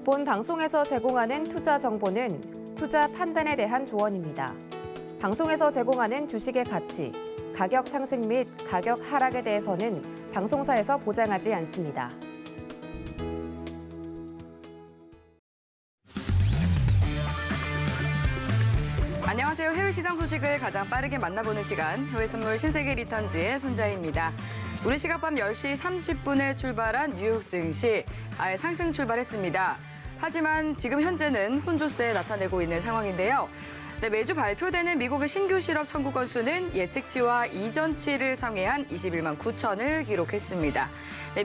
본 방송에서 제공하는 투자 정보는 투자 판단에 대한 조언입니다. 방송에서 제공하는 주식의 가치, 가격 상승 및 가격 하락에 대해서는 방송사에서 보장하지 않습니다. 안녕하세요. 해외 시장 소식을 가장 빠르게 만나보는 시간, 해외선물 신세계 리턴즈의 손자희입니다. 우리 시각 밤 10시 30분에 출발한 뉴욕 증시 아예 상승 출발했습니다. 하지만 지금 현재는 혼조세에 나타내고 있는 상황인데요. 매주 발표되는 미국의 신규 실업 청구 건수는 예측치와 이전치를 상회한 21만 9천을 기록했습니다.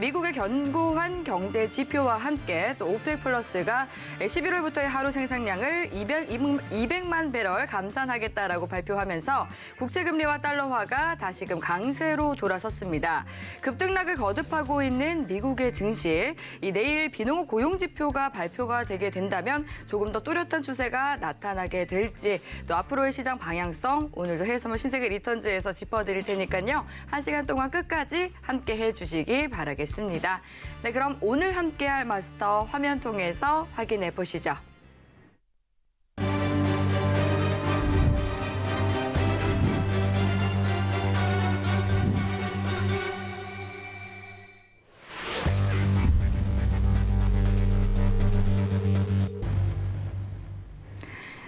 미국의 견고한 경제 지표와 함께 또 오펙 플러스가 11월부터의 하루 생산량을 200만 배럴 감산하겠다라고 발표하면서 국제금리와 달러화가 다시금 강세로 돌아섰습니다. 급등락을 거듭하고 있는 미국의 증시, 내일 비농업 고용 지표가 발표가 되게 된다면 조금 더 뚜렷한 추세가 나타나게 될지, 또 앞으로의 시장 방향성 오늘도 해외선물 신세계 리턴즈에서 짚어드릴 테니까요. 1시간 동안 끝까지 함께해 주시기 바라겠습니다. 네, 그럼 오늘 함께할 마스터 화면 통해서 확인해 보시죠.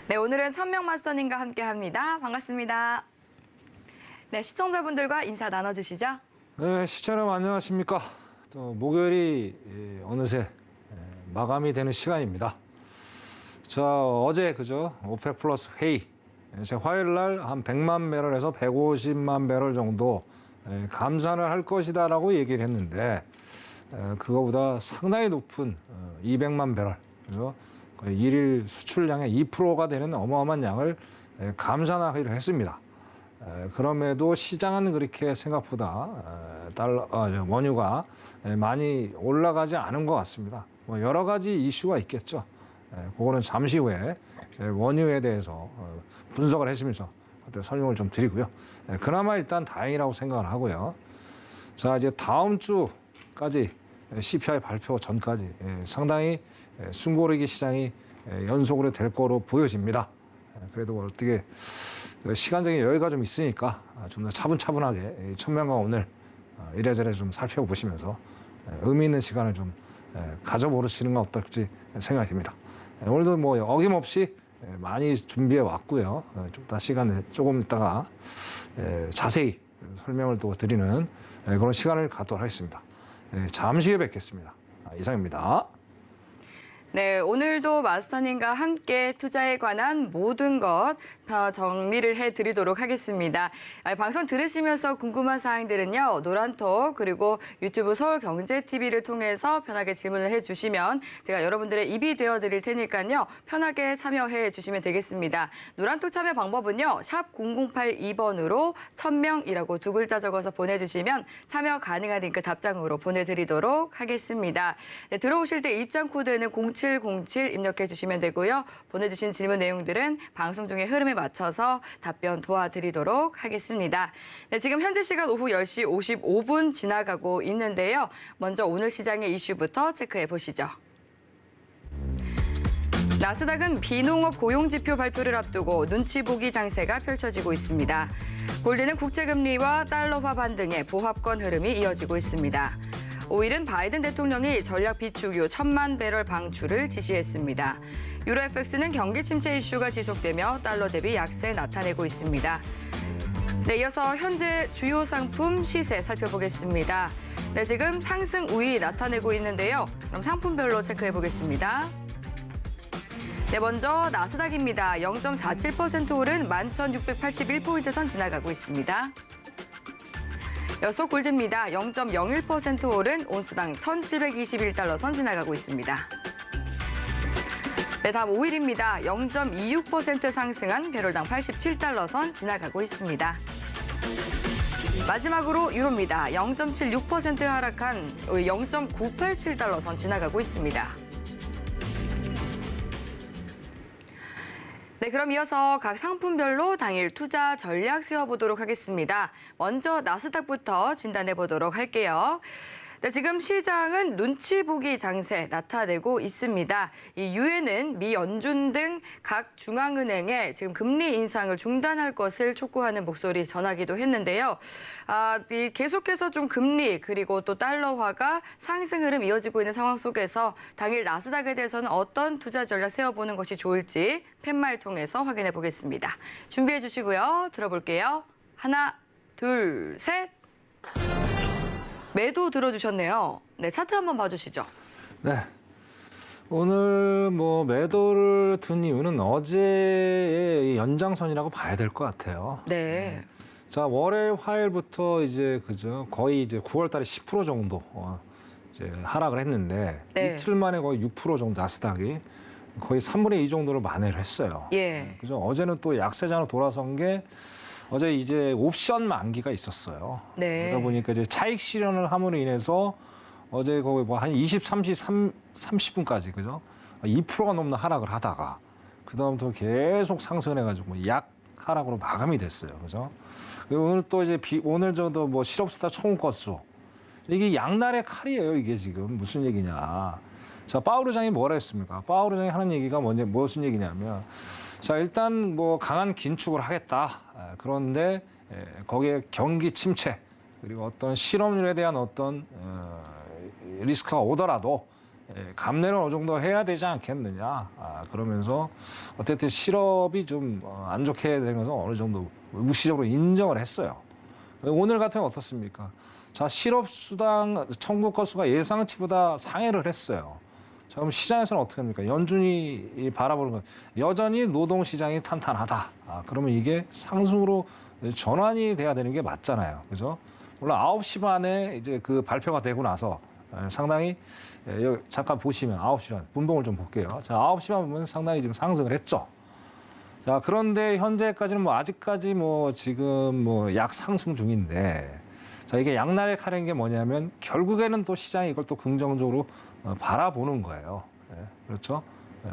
네, 오늘은 천명 마스터님과 함께합니다. 반갑습니다. 네, 시청자분들과 인사 나눠주시죠. 네, 시청자 안녕하십니까. 또 목요일이 어느새 마감이 되는 시간입니다. 자, 어제 그죠 오펙 플러스 회의, 제가 화요일 날 한 100만 배럴에서 150만 배럴 정도 감산을 할 것이다라고 얘기를 했는데, 그거보다 상당히 높은 200만 배럴, 그죠? 일일 수출량의 2%가 되는 어마어마한 양을 감산하기로 했습니다. 그럼에도 시장은 그렇게 생각보다 원유가 많이 올라가지 않은 것 같습니다. 뭐 여러 가지 이슈가 있겠죠. 그거는 잠시 후에 원유에 대해서 분석을 했으면서 설명을 좀 드리고요. 그나마 일단 다행이라고 생각을 하고요. 자, 이제 다음 주까지 CPI 발표 전까지 상당히 숨고르기 시장이 연속으로 될 거로 보여집니다. 그래도 어떻게 시간적인 여유가 좀 있으니까 좀 더 차분차분하게 천명과 오늘 이래저래 좀 살펴보시면서 의미 있는 시간을 좀 가져보시는 건 어떨지 생각이 듭니다. 오늘도 뭐 어김없이 많이 준비해 왔고요. 좀 더 시간을 조금 있다가 자세히 설명을 또 드리는 그런 시간을 갖도록 하겠습니다. 잠시 후에 뵙겠습니다. 이상입니다. 네, 오늘도 마스터님과 함께 투자에 관한 모든 것 정리를 해드리도록 하겠습니다. 방송 들으시면서 궁금한 사항들은요, 노란톡 그리고 유튜브 서울경제TV를 통해서 편하게 질문을 해주시면 제가 여러분들의 입이 되어드릴 테니까요, 편하게 참여해 주시면 되겠습니다. 노란톡 참여 방법은요, 샵 0082번으로 천명이라고 두 글자 적어서 보내주시면 참여 가능한 링크 답장으로 보내드리도록 하겠습니다. 네, 들어오실 때 입장 코드는 0707 입력해 주시면 되고요. 보내주신 질문 내용들은 방송 중의 흐름에 맞춰서 답변 도와드리도록 하겠습니다. 네, 지금 현재 시간 오후 10시 55분 지나가고 있는데요. 먼저 오늘 시장의 이슈부터 체크해 보시죠. 나스닥은 비농업 고용지표 발표를 앞두고 눈치 보기 장세가 펼쳐지고 있습니다. 골드는 국제금리와 달러화 반등의 보합권 흐름이 이어지고 있습니다. 5일은 바이든 대통령이 전략 비축유 1,000만 배럴 방출을 지시했습니다. 유로 FX는 경기 침체 이슈가 지속되며 달러 대비 약세 나타내고 있습니다. 네, 이어서 현재 주요 상품 시세 살펴보겠습니다. 네, 지금 상승 우위 나타내고 있는데요. 그럼 상품별로 체크해 보겠습니다. 네, 먼저 나스닥입니다. 0.47% 오른 11,681포인트 선 지나가고 있습니다. 이어서 골드입니다. 0.01% 오른 온스당 1,721달러 선 지나가고 있습니다. 네, 다음 오일입니다. 0.26% 상승한 배럴당 87달러 선 지나가고 있습니다. 마지막으로 유로입니다. 0.76% 하락한 0.987달러 선 지나가고 있습니다. 네, 그럼 이어서 각 상품별로 당일 투자 전략 세워보도록 하겠습니다. 먼저 나스닥부터 진단해 보도록 할게요. 네, 지금 시장은 눈치 보기 장세 나타내고 있습니다. 이 유엔은 미 연준 등 각 중앙은행에 지금 금리 인상을 중단할 것을 촉구하는 목소리 전하기도 했는데요. 이 계속해서 좀 금리 그리고 또 달러화가 상승 흐름 이어지고 있는 상황 속에서 당일 나스닥에 대해서는 어떤 투자 전략 세워보는 것이 좋을지 팻말 통해서 확인해 보겠습니다. 준비해 주시고요. 들어볼게요. 하나, 둘, 셋. 매도 들어주셨네요. 네, 차트 한번 봐주시죠. 네. 오늘 뭐 매도를 든 이유는 어제의 연장선이라고 봐야 될 것 같아요. 네. 자, 월요일, 화요일부터 이제 그죠 거의 이제 9월달에 10% 정도 이제 하락을 했는데 네. 이틀 만에 거의 6% 정도 나스닥이 거의 3분의 2 정도를 만회를 했어요. 예. 그죠? 어제는 또 약세장으로 돌아선 게 어제 이제 옵션 만기가 있었어요. 네. 그러다 보니까 이제 차익 실현을 함으로 인해서 어제 거의 뭐 한 23시 30분까지 그죠? 2%가 넘는 하락을 하다가 그다음부터 계속 상승을 해가지고 약 하락으로 마감이 됐어요. 그죠? 그리고 오늘 또 이제 오늘 저도 뭐 실업수당 청구 건수 이게 양날의 칼이에요. 이게 지금 무슨 얘기냐? 자, 파우르장이 뭐라 했습니까? 파우르장이 하는 얘기가 무슨 얘기냐면 자, 일단 뭐 강한 긴축을 하겠다. 그런데 거기에 경기 침체 그리고 어떤 실업률에 대한 어떤 리스크가 오더라도 감내를 어느 정도 해야 되지 않겠느냐. 그러면서 어쨌든 실업이 좀 안 좋게 되면서 어느 정도 무시적으로 인정을 했어요. 오늘 같은 경우 어떻습니까? 자, 실업수당 청구 건수가 예상치보다 상회를 했어요. 자, 그럼 시장에서는 어떻게 합니까? 연준이 바라보는 건 여전히 노동시장이 탄탄하다. 그러면 이게 상승으로 전환이 돼야 되는 게 맞잖아요. 그죠? 물론 9시 반에 이제 그 발표가 되고 나서 상당히 잠깐 보시면 9시 반 분봉을 좀 볼게요. 자, 9시 반 보면 상당히 지금 상승을 했죠. 자, 그런데 현재까지는 뭐 아직까지 뭐 지금 뭐 약 상승 중인데 자, 이게 양날의 칼인 게 뭐냐면 결국에는 또 시장이 이걸 또 긍정적으로 바라보는 거예요. 그렇죠?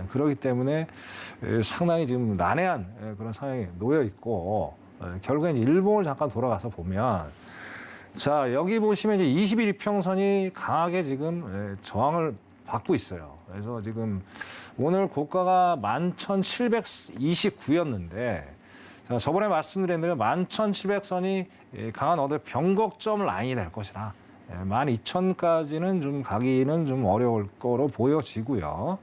그렇기 때문에 상당히 지금 난해한 그런 상황에 놓여 있고 결국엔 일봉을 잠깐 돌아가서 보면 자, 여기 보시면 이제 21 이평선이 강하게 지금 저항을 받고 있어요. 그래서 지금 오늘 고가가 11,729였는데 자, 저번에 말씀드렸는데 11,700선이 강한 어떤 변곡점 라인이 될 것이다. 12,000까지는 좀 가기는 좀 어려울 거로 보여지고요.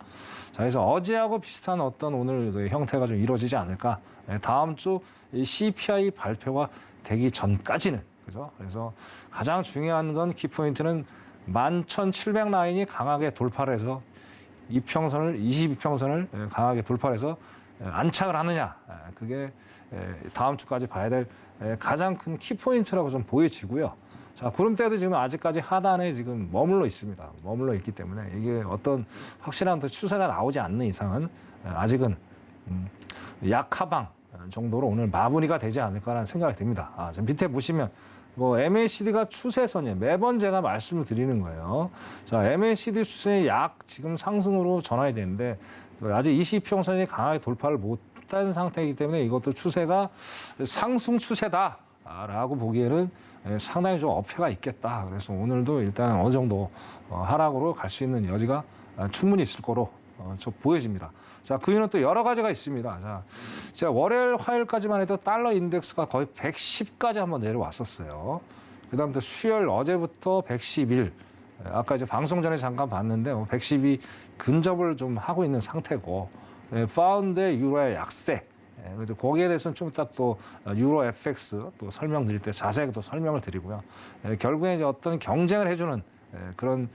자, 그래서 어제하고 비슷한 어떤 오늘 그 형태가 좀 이루어지지 않을까. 다음 주 CPI 발표가 되기 전까지는 그죠? 그래서 가장 중요한 건 키포인트는 11,700 라인이 강하게 돌파를 해서 22평선을 강하게 돌파를 해서 안착을 하느냐. 그게 다음 주까지 봐야 될 가장 큰 키포인트라고 좀 보여지고요. 자, 구름대도 지금 아직까지 하단에 지금 머물러 있습니다. 머물러 있기 때문에 이게 어떤 확실한 추세가 나오지 않는 이상은 아직은 약하방 정도로 오늘 마무리가 되지 않을까라는 생각이 듭니다. 지금 밑에 보시면 뭐 MACD가 추세선이에요. 매번 제가 말씀을 드리는 거예요. 자, MACD 추세 약 지금 상승으로 전환이 되는데 아직 20평선이 강하게 돌파를 못한 상태이기 때문에 이것도 추세가 상승 추세다라고 보기에는 상당히 좀 어폐가 있겠다. 그래서 오늘도 일단 어느 정도 하락으로 갈 수 있는 여지가 충분히 있을 거로 좀 보여집니다. 자, 그 이유는 또 여러 가지가 있습니다. 자, 제가 월요일, 화요일까지만 해도 달러 인덱스가 거의 110까지 한번 내려왔었어요. 그 다음부터 수요일 어제부터 111. 아까 이제 방송 전에 잠깐 봤는데 112 근접을 좀 하고 있는 상태고, 파운드 유로의 약세. 거기에 대해서는 좀 이따 또 유로 FX 또 설명드릴 때 자세하게 또 설명을 드리고요. 결국에 이제 어떤 경쟁을 해주는 그런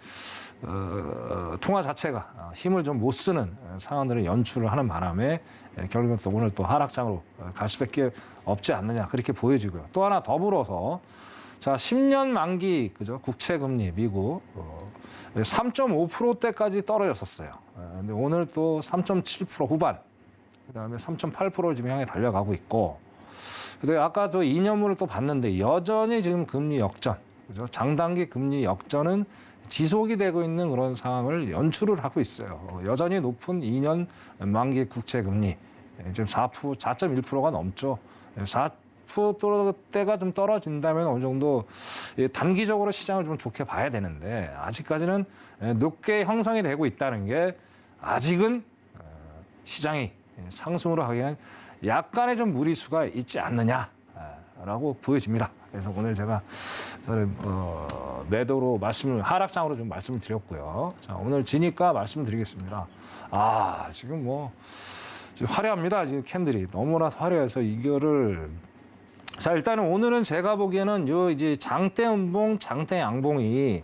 통화 자체가 힘을 좀 못 쓰는 상황들을 연출을 하는 바람에 결국은 또 오늘 또 하락장으로 갈 수밖에 없지 않느냐 그렇게 보여지고요. 또 하나 더불어서 자 10년 만기 그죠 국채 금리 미국 3.5%대까지 떨어졌었어요. 근데 오늘 또 3.7% 후반. 그다음에 3.8%를 지금 향해 달려가고 있고, 근데 아까 저 2년물을 또 봤는데 여전히 지금 금리 역전, 그죠? 장단기 금리 역전은 지속이 되고 있는 그런 상황을 연출을 하고 있어요. 여전히 높은 2년 만기 국채 금리 지금 4.1%가 넘죠. 4% 20%대가 좀 떨어진다면 어느 정도 단기적으로 시장을 좀 좋게 봐야 되는데 아직까지는 높게 형성이 되고 있다는 게 아직은 시장이 상승으로 하기에는 약간의 좀 무리수가 있지 않느냐라고 보여집니다. 그래서 오늘 제가 매도로 하락장으로 좀 말씀을 드렸고요. 자, 오늘 지니까 말씀을 드리겠습니다. 지금 지금 화려합니다. 지금 캔들이 너무나 화려해서 이거를 자, 일단은 오늘은 제가 보기에는 이제 장대 음봉, 장대 양봉이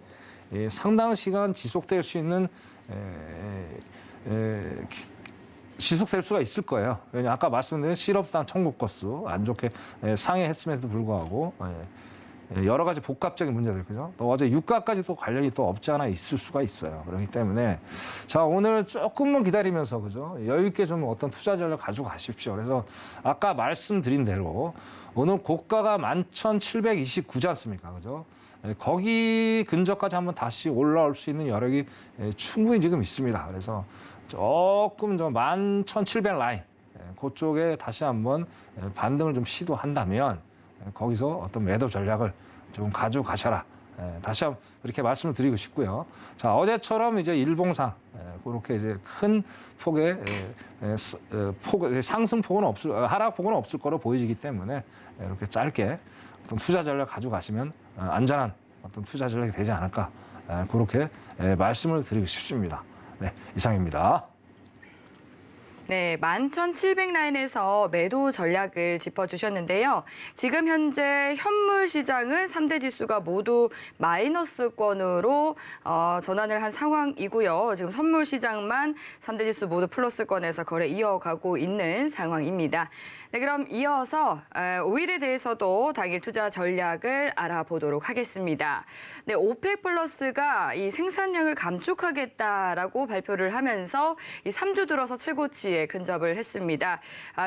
상당 시간 지속될 수 있는 지속될 수가 있을 거예요. 왜냐 아까 말씀드린 실업수당 청구 건수 안 좋게 상회했음에도 불구하고 여러 가지 복합적인 문제들 그죠? 또 어제 유가까지 또 관련이 또 없지 않아 있을 수가 있어요. 그렇기 때문에 자 오늘 조금만 기다리면서 그죠? 여유 있게 좀 어떤 투자 전략 가지고 가십시오. 그래서 아까 말씀드린 대로 오늘 고가가 11,729지 않습니까? 그죠? 거기 근처까지 한번 다시 올라올 수 있는 여력이 충분히 지금 있습니다. 그래서 조금 좀 11,700 라인 그쪽에 다시 한번 반등을 좀 시도한다면 거기서 어떤 매도 전략을 좀 가지고 가셔라. 다시 한번 그렇게 말씀을 드리고 싶고요. 자 어제처럼 이제 일봉상 그렇게 이제 큰 폭의 상승폭은 하락폭은 없을 거로 보이기 때문에 이렇게 짧게 어떤 투자 전략 가지고 가시면 안전한 어떤 투자 전략이 되지 않을까 그렇게 말씀을 드리고 싶습니다. 네, 이상입니다. 네, 11,700 라인에서 매도 전략을 짚어주셨는데요. 지금 현재 현물 시장은 3대 지수가 모두 마이너스권으로 전환을 한 상황이고요. 지금 선물 시장만 3대 지수 모두 플러스권에서 거래 이어가고 있는 상황입니다. 네, 그럼 이어서 오일에 대해서도 당일 투자 전략을 알아보도록 하겠습니다. 네, 오펙 플러스가 이 생산량을 감축하겠다라고 발표를 하면서 이 3주 들어서 최고치에 근접을 했습니다.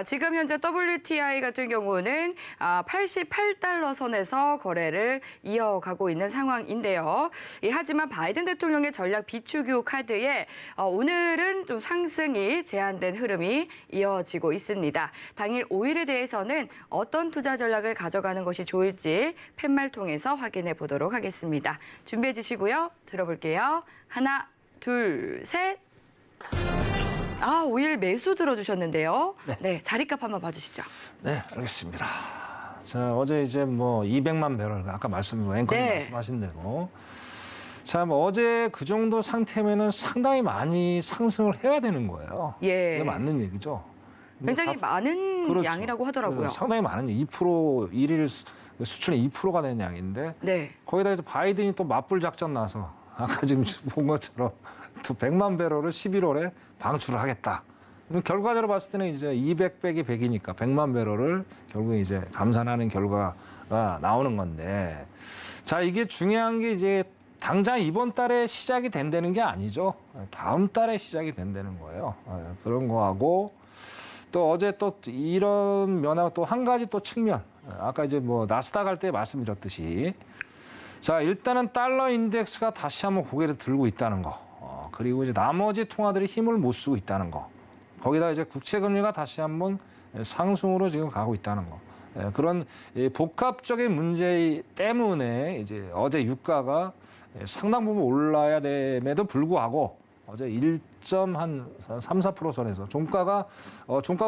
지금 현재 WTI 같은 경우는 88달러 선에서 거래를 이어가고 있는 상황인데요. 하지만 바이든 대통령의 전략 비추교 카드에 오늘은 좀 상승이 제한된 흐름이 이어지고 있습니다. 당일 오일에 대해서는 어떤 투자 전략을 가져가는 것이 좋을지 팻말 통해서 확인해 보도록 하겠습니다. 준비해 주시고요. 들어볼게요. 하나, 둘, 셋. 오일 매수 들어주셨는데요. 네, 자리값 한번 봐주시죠. 네, 알겠습니다. 자, 어제 이제 200만 배럴, 아까 앵커님 말씀하신 대로. 자, 어제 그 정도 상태면은 상당히 많이 상승을 해야 되는 거예요. 예. 이게 맞는 얘기죠. 굉장히 많은 그렇죠. 양이라고 하더라고요. 상당히 많은 2% 일일 수출의 2%가 되는 양인데 거기다 이제 바이든이 또 맞불 작전 나서 아까 지금 본 것처럼 또 100만 배럴을 11월에 방출을 하겠다. 그럼 결과적으로 봤을 때는 이제 200 빼기 100이니까 100만 배럴을 결국 이제 감산하는 결과가 나오는 건데 자 이게 중요한 게 이제 당장 이번 달에 시작이 된다는 게 아니죠. 다음 달에 시작이 된다는 거예요. 그런 거하고 또 어제 또 이런 면하고 또 한 가지 또 측면 아까 이제 나스닥 할 때 말씀드렸듯이 자 일단은 달러 인덱스가 다시 한번 고개를 들고 있다는 거 그리고 이제 나머지 통화들이 힘을 못 쓰고 있다는 거 거기다 이제 국채 금리가 다시 한번 상승으로 지금 가고 있다는 거 그런 복합적인 문제 때문에 이제 어제 유가가 상당 부분 올라야 됨에도 불구하고 어제 1.34% 선에서 종가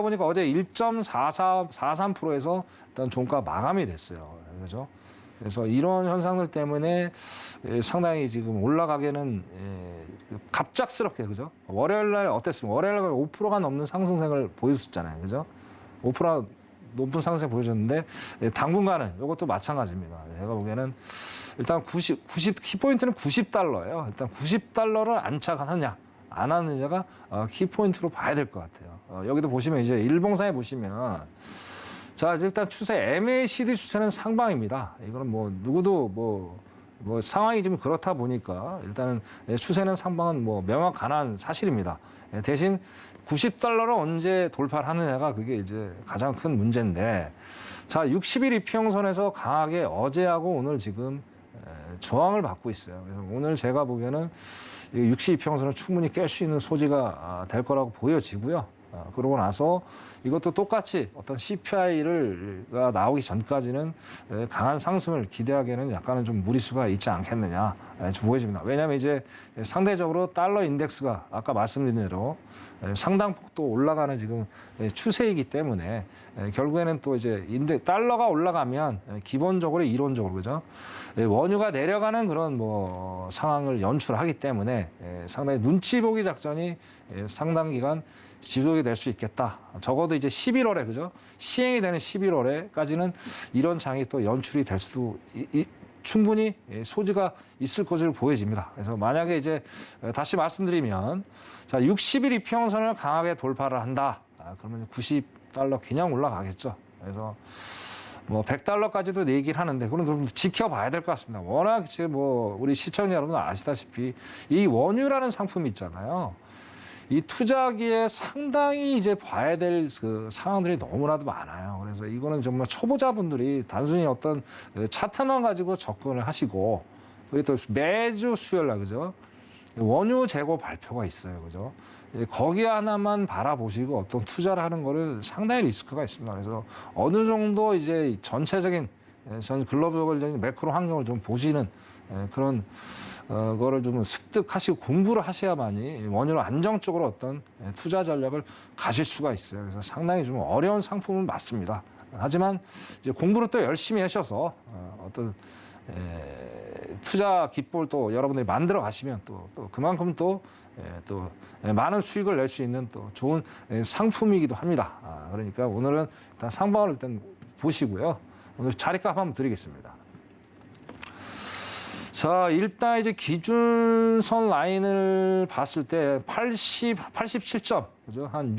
보니까 어제 1.43%에서 일단 종가 마감이 됐어요. 그죠? 그래서 이런 현상들 때문에 상당히 지금 올라가기에는 갑작스럽게 그죠? 월요일 날 어땠습니까? 월요일 날 5%가 넘는 상승세를 보여줬잖아요. 그죠? 5% 높은 상승 보여줬는데 당분간은 이것도 마찬가지입니다. 제가 보기에는 일단 키포인트는 90달러예요. 일단 90달러를 안착하느냐 안 하느냐가 키포인트로 봐야 될 것 같아요. 여기도 보시면 이제 일봉상에 보시면 자 일단 추세 MACD 추세는 상방입니다. 이거는 누구도 상황이 좀 그렇다 보니까 일단은 추세는 상방은 명확한 사실입니다. 대신 90달러를 언제 돌파를 하느냐가 그게 이제 가장 큰 문제인데 자 60일 이평선에서 강하게 어제하고 오늘 지금 저항을 받고 있어요. 그래서 오늘 제가 보기에는 60 이평선을 충분히 깰 수 있는 소지가 될 거라고 보여지고요. 그러고 나서 이것도 똑같이 어떤 CPI가 나오기 전까지는 강한 상승을 기대하기에는 약간은 좀 무리수가 있지 않겠느냐 좀 보여집니다. 왜냐하면 이제 상대적으로 달러 인덱스가 아까 말씀드린 대로 상당폭도 올라가는 지금 추세이기 때문에 결국에는 또 이제 달러가 올라가면 기본적으로 이론적으로 그죠? 원유가 내려가는 그런 뭐 상황을 연출하기 때문에 상당히 눈치 보기 작전이 상당 기간 지속이 될 수 있겠다. 적어도 이제 11월에 그죠? 시행이 되는 11월에까지는 이런 장이 또 연출이 될 수도 충분히 소지가 있을 것으로 보여집니다. 그래서 만약에 이제 다시 말씀드리면 자 60일 이평선을 강하게 돌파를 한다. 그러면 90달러 그냥 올라가겠죠. 그래서 뭐 100달러까지도 얘기를 하는데 그건 좀 지켜봐야 될 것 같습니다. 워낙 지금 뭐 우리 시청자 여러분 아시다시피 이 원유라는 상품이 있잖아요. 이 투자기에 상당히 이제 봐야 될 그 상황들이 너무나도 많아요. 그래서 이거는 정말 초보자분들이 단순히 어떤 차트만 가지고 접근을 하시고 그리고 또 매주 수요일 날 그죠? 원유 재고 발표가 있어요. 그죠? 거기 하나만 바라보시고 어떤 투자를 하는 거를 상당히 리스크가 있습니다. 그래서 어느 정도 이제 전체적인 전 글로벌적인 매크로 환경을 좀 보시는 그런 거를 좀 습득하시고 공부를 하셔야만이 원유를 안정적으로 어떤 투자 전략을 가실 수가 있어요. 그래서 상당히 좀 어려운 상품은 맞습니다. 하지만 이제 공부를 또 열심히 하셔서 어떤 투자 기법을 또 여러분들이 만들어 가시면 또 그만큼 또 많은 수익을 낼 수 있는 또 좋은 상품이기도 합니다. 그러니까 오늘은 일단 상방을 일단 보시고요. 오늘 자리값 한번 드리겠습니다. 자, 일단 이제 기준선 라인을 봤을 때 87점, 그죠? 한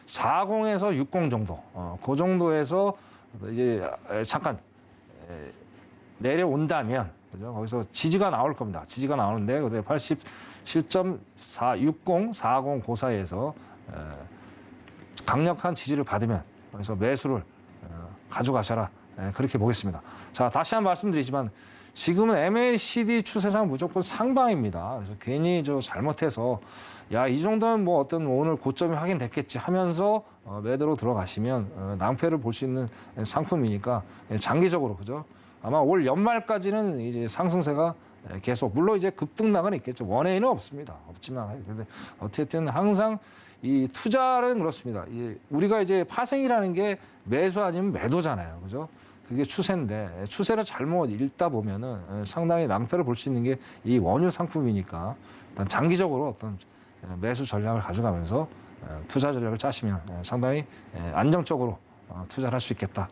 40에서 60 정도, 그 정도에서 이제 잠깐 내려온다면, 그죠? 거기서 지지가 나올 겁니다. 지지가 나오는데, 그때 87.460, 40 그 사이에서 강력한 지지를 받으면, 거기서 매수를 가져가셔라. 그렇게 보겠습니다. 자, 다시 한번 말씀드리지만, 지금은 MACD 추세상 무조건 상방입니다. 그래서 괜히 잘못해서 야, 이 정도는 뭐 어떤 오늘 고점이 확인됐겠지 하면서 매도로 들어가시면 낭패를 볼 수 있는 상품이니까 장기적으로 그죠? 아마 올 연말까지는 이제 상승세가 계속 물론 이제 급등락은 있겠죠. 원웨이는 없습니다. 없지만 근데 어쨌든 항상 이 투자는 그렇습니다. 우리가 이제 파생이라는 게 매수 아니면 매도잖아요. 그죠? 그게 추세인데 추세를 잘못 읽다 보면은 상당히 낭패를 볼 수 있는 게 이 원유 상품이니까 일단 장기적으로 어떤 매수 전략을 가져가면서 투자 전략을 짜시면 상당히 안정적으로 투자를 할 수 있겠다.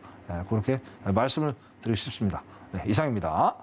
그렇게 말씀을 드리고 싶습니다. 네, 이상입니다.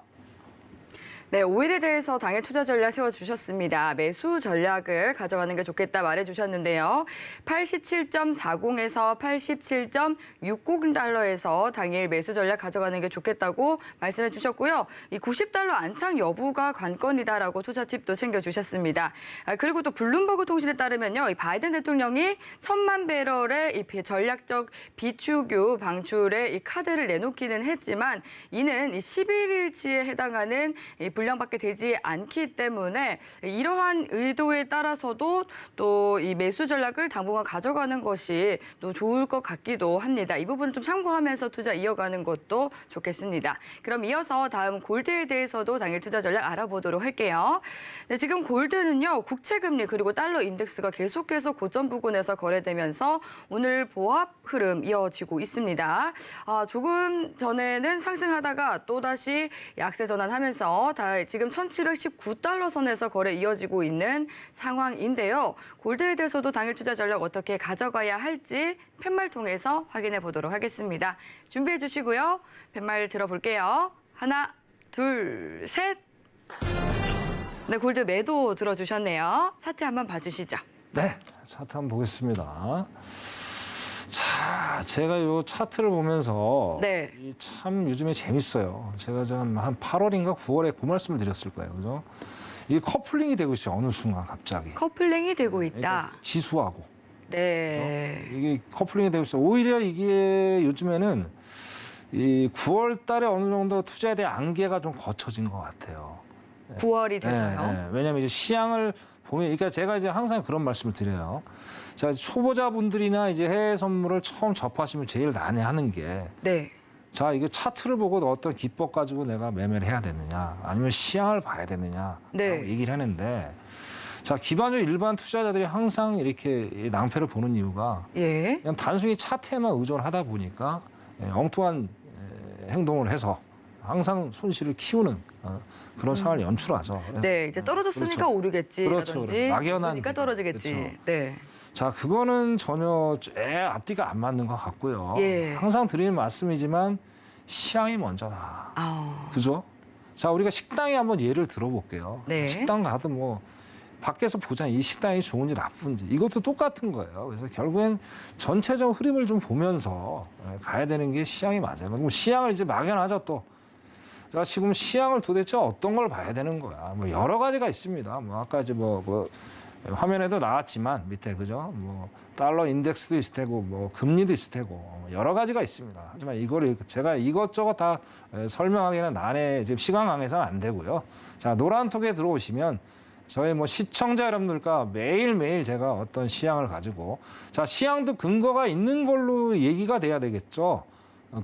네, 오일에 대해서 당일 투자 전략 세워주셨습니다. 매수 전략을 가져가는 게 좋겠다 말해주셨는데요. 87.40에서 87.60달러에서 당일 매수 전략 가져가는 게 좋겠다고 말씀해 주셨고요. 이 90달러 안착 여부가 관건이다라고 투자 팁도 챙겨주셨습니다. 그리고 또 블룸버그 통신에 따르면요. 이 바이든 대통령이 1,000만 배럴의 이 전략적 비축유 방출의 이 카드를 내놓기는 했지만 이는 이 11일치에 해당하는 이 분량밖에 되지 않기 때문에 이러한 의도에 따라서도 또 이 매수 전략을 당분간 가져가는 것이 또 좋을 것 같기도 합니다. 이 부분 좀 참고하면서 투자 이어가는 것도 좋겠습니다. 그럼 이어서 다음 골드에 대해서도 당일 투자 전략 알아보도록 할게요. 네, 지금 골드는요. 국채금리 그리고 달러 인덱스가 계속해서 고점 부근에서 거래되면서 오늘 보합 흐름 이어지고 있습니다. 조금 전에는 상승하다가 또다시 약세 전환하면서 지금 1,719달러 선에서 거래 이어지고 있는 상황인데요. 골드에 대해서도 당일 투자 전략 어떻게 가져가야 할지 팻말 통해서 확인해 보도록 하겠습니다. 준비해 주시고요. 팻말 들어볼게요. 하나, 둘, 셋. 네, 골드 매도 들어주셨네요. 차트 한번 봐주시죠. 네, 차트 한번 보겠습니다. 자, 제가 이 차트를 보면서 네. 참 요즘에 재밌어요. 제가 한 8월인가 9월에 그 말씀을 드렸을 거예요. 그죠? 이 커플링이 되고 있어요. 어느 순간 갑자기. 커플링이 되고 있다. 그러니까 지수하고. 네. 이게 커플링이 되고 있어요. 오히려 이게 요즘에는 이 9월 달에 어느 정도 투자에 대한 안개가 좀 거쳐진 것 같아요. 9월이 돼서요. 왜냐하면 이제 시향을 보면, 그러니까 제가 이제 항상 그런 말씀을 드려요. 자, 초보자분들이나 이제 해외 선물을 처음 접하시면 제일 난해하는 게, 네. 자, 이거 차트를 보고 어떤 기법 가지고 내가 매매를 해야 되느냐, 아니면 시향을 봐야 되느냐, 네. 얘기를 하는데, 자, 기반적으로 일반 투자자들이 항상 이렇게 낭패를 보는 이유가 예. 그냥 단순히 차트에만 의존하다 보니까 엉뚱한 행동을 해서 항상 손실을 키우는 그런 상황을 연출하죠. 네, 이제 떨어졌으니까 그렇죠. 오르겠지라든지 그렇죠. 막연한 오르니까 떨어지겠지. 그렇죠. 네. 자, 그거는 전혀 앞뒤가 안 맞는 것 같고요. 예. 항상 드리는 말씀이지만 시향이 먼저다. 아우. 그죠? 자, 우리가 식당에 한번 예를 들어볼게요. 네. 식당 가도 뭐 밖에서 보자 이 식당이 좋은지 나쁜지 이것도 똑같은 거예요. 그래서 결국엔 전체적 흐름을 좀 보면서 가야 되는 게 시향이 맞아요. 그럼 시향을 이제 막연하죠 또. 자, 지금 시향을 도대체 어떤 걸 봐야 되는 거야? 뭐 여러 가지가 있습니다. 뭐 아까 이제 뭐 화면에도 나왔지만 밑에 그죠? 뭐 달러 인덱스도 있을 테고 뭐 금리도 있을 테고 여러 가지가 있습니다. 하지만 이거를 제가 이것저것 다 설명하기는 지금 시간 강해서는 안 되고요. 자, 노란톡에 들어오시면 저희 뭐 시청자 여러분들과 매일매일 제가 어떤 시향을 가지고, 자, 시향도 근거가 있는 걸로 얘기가 돼야 되겠죠.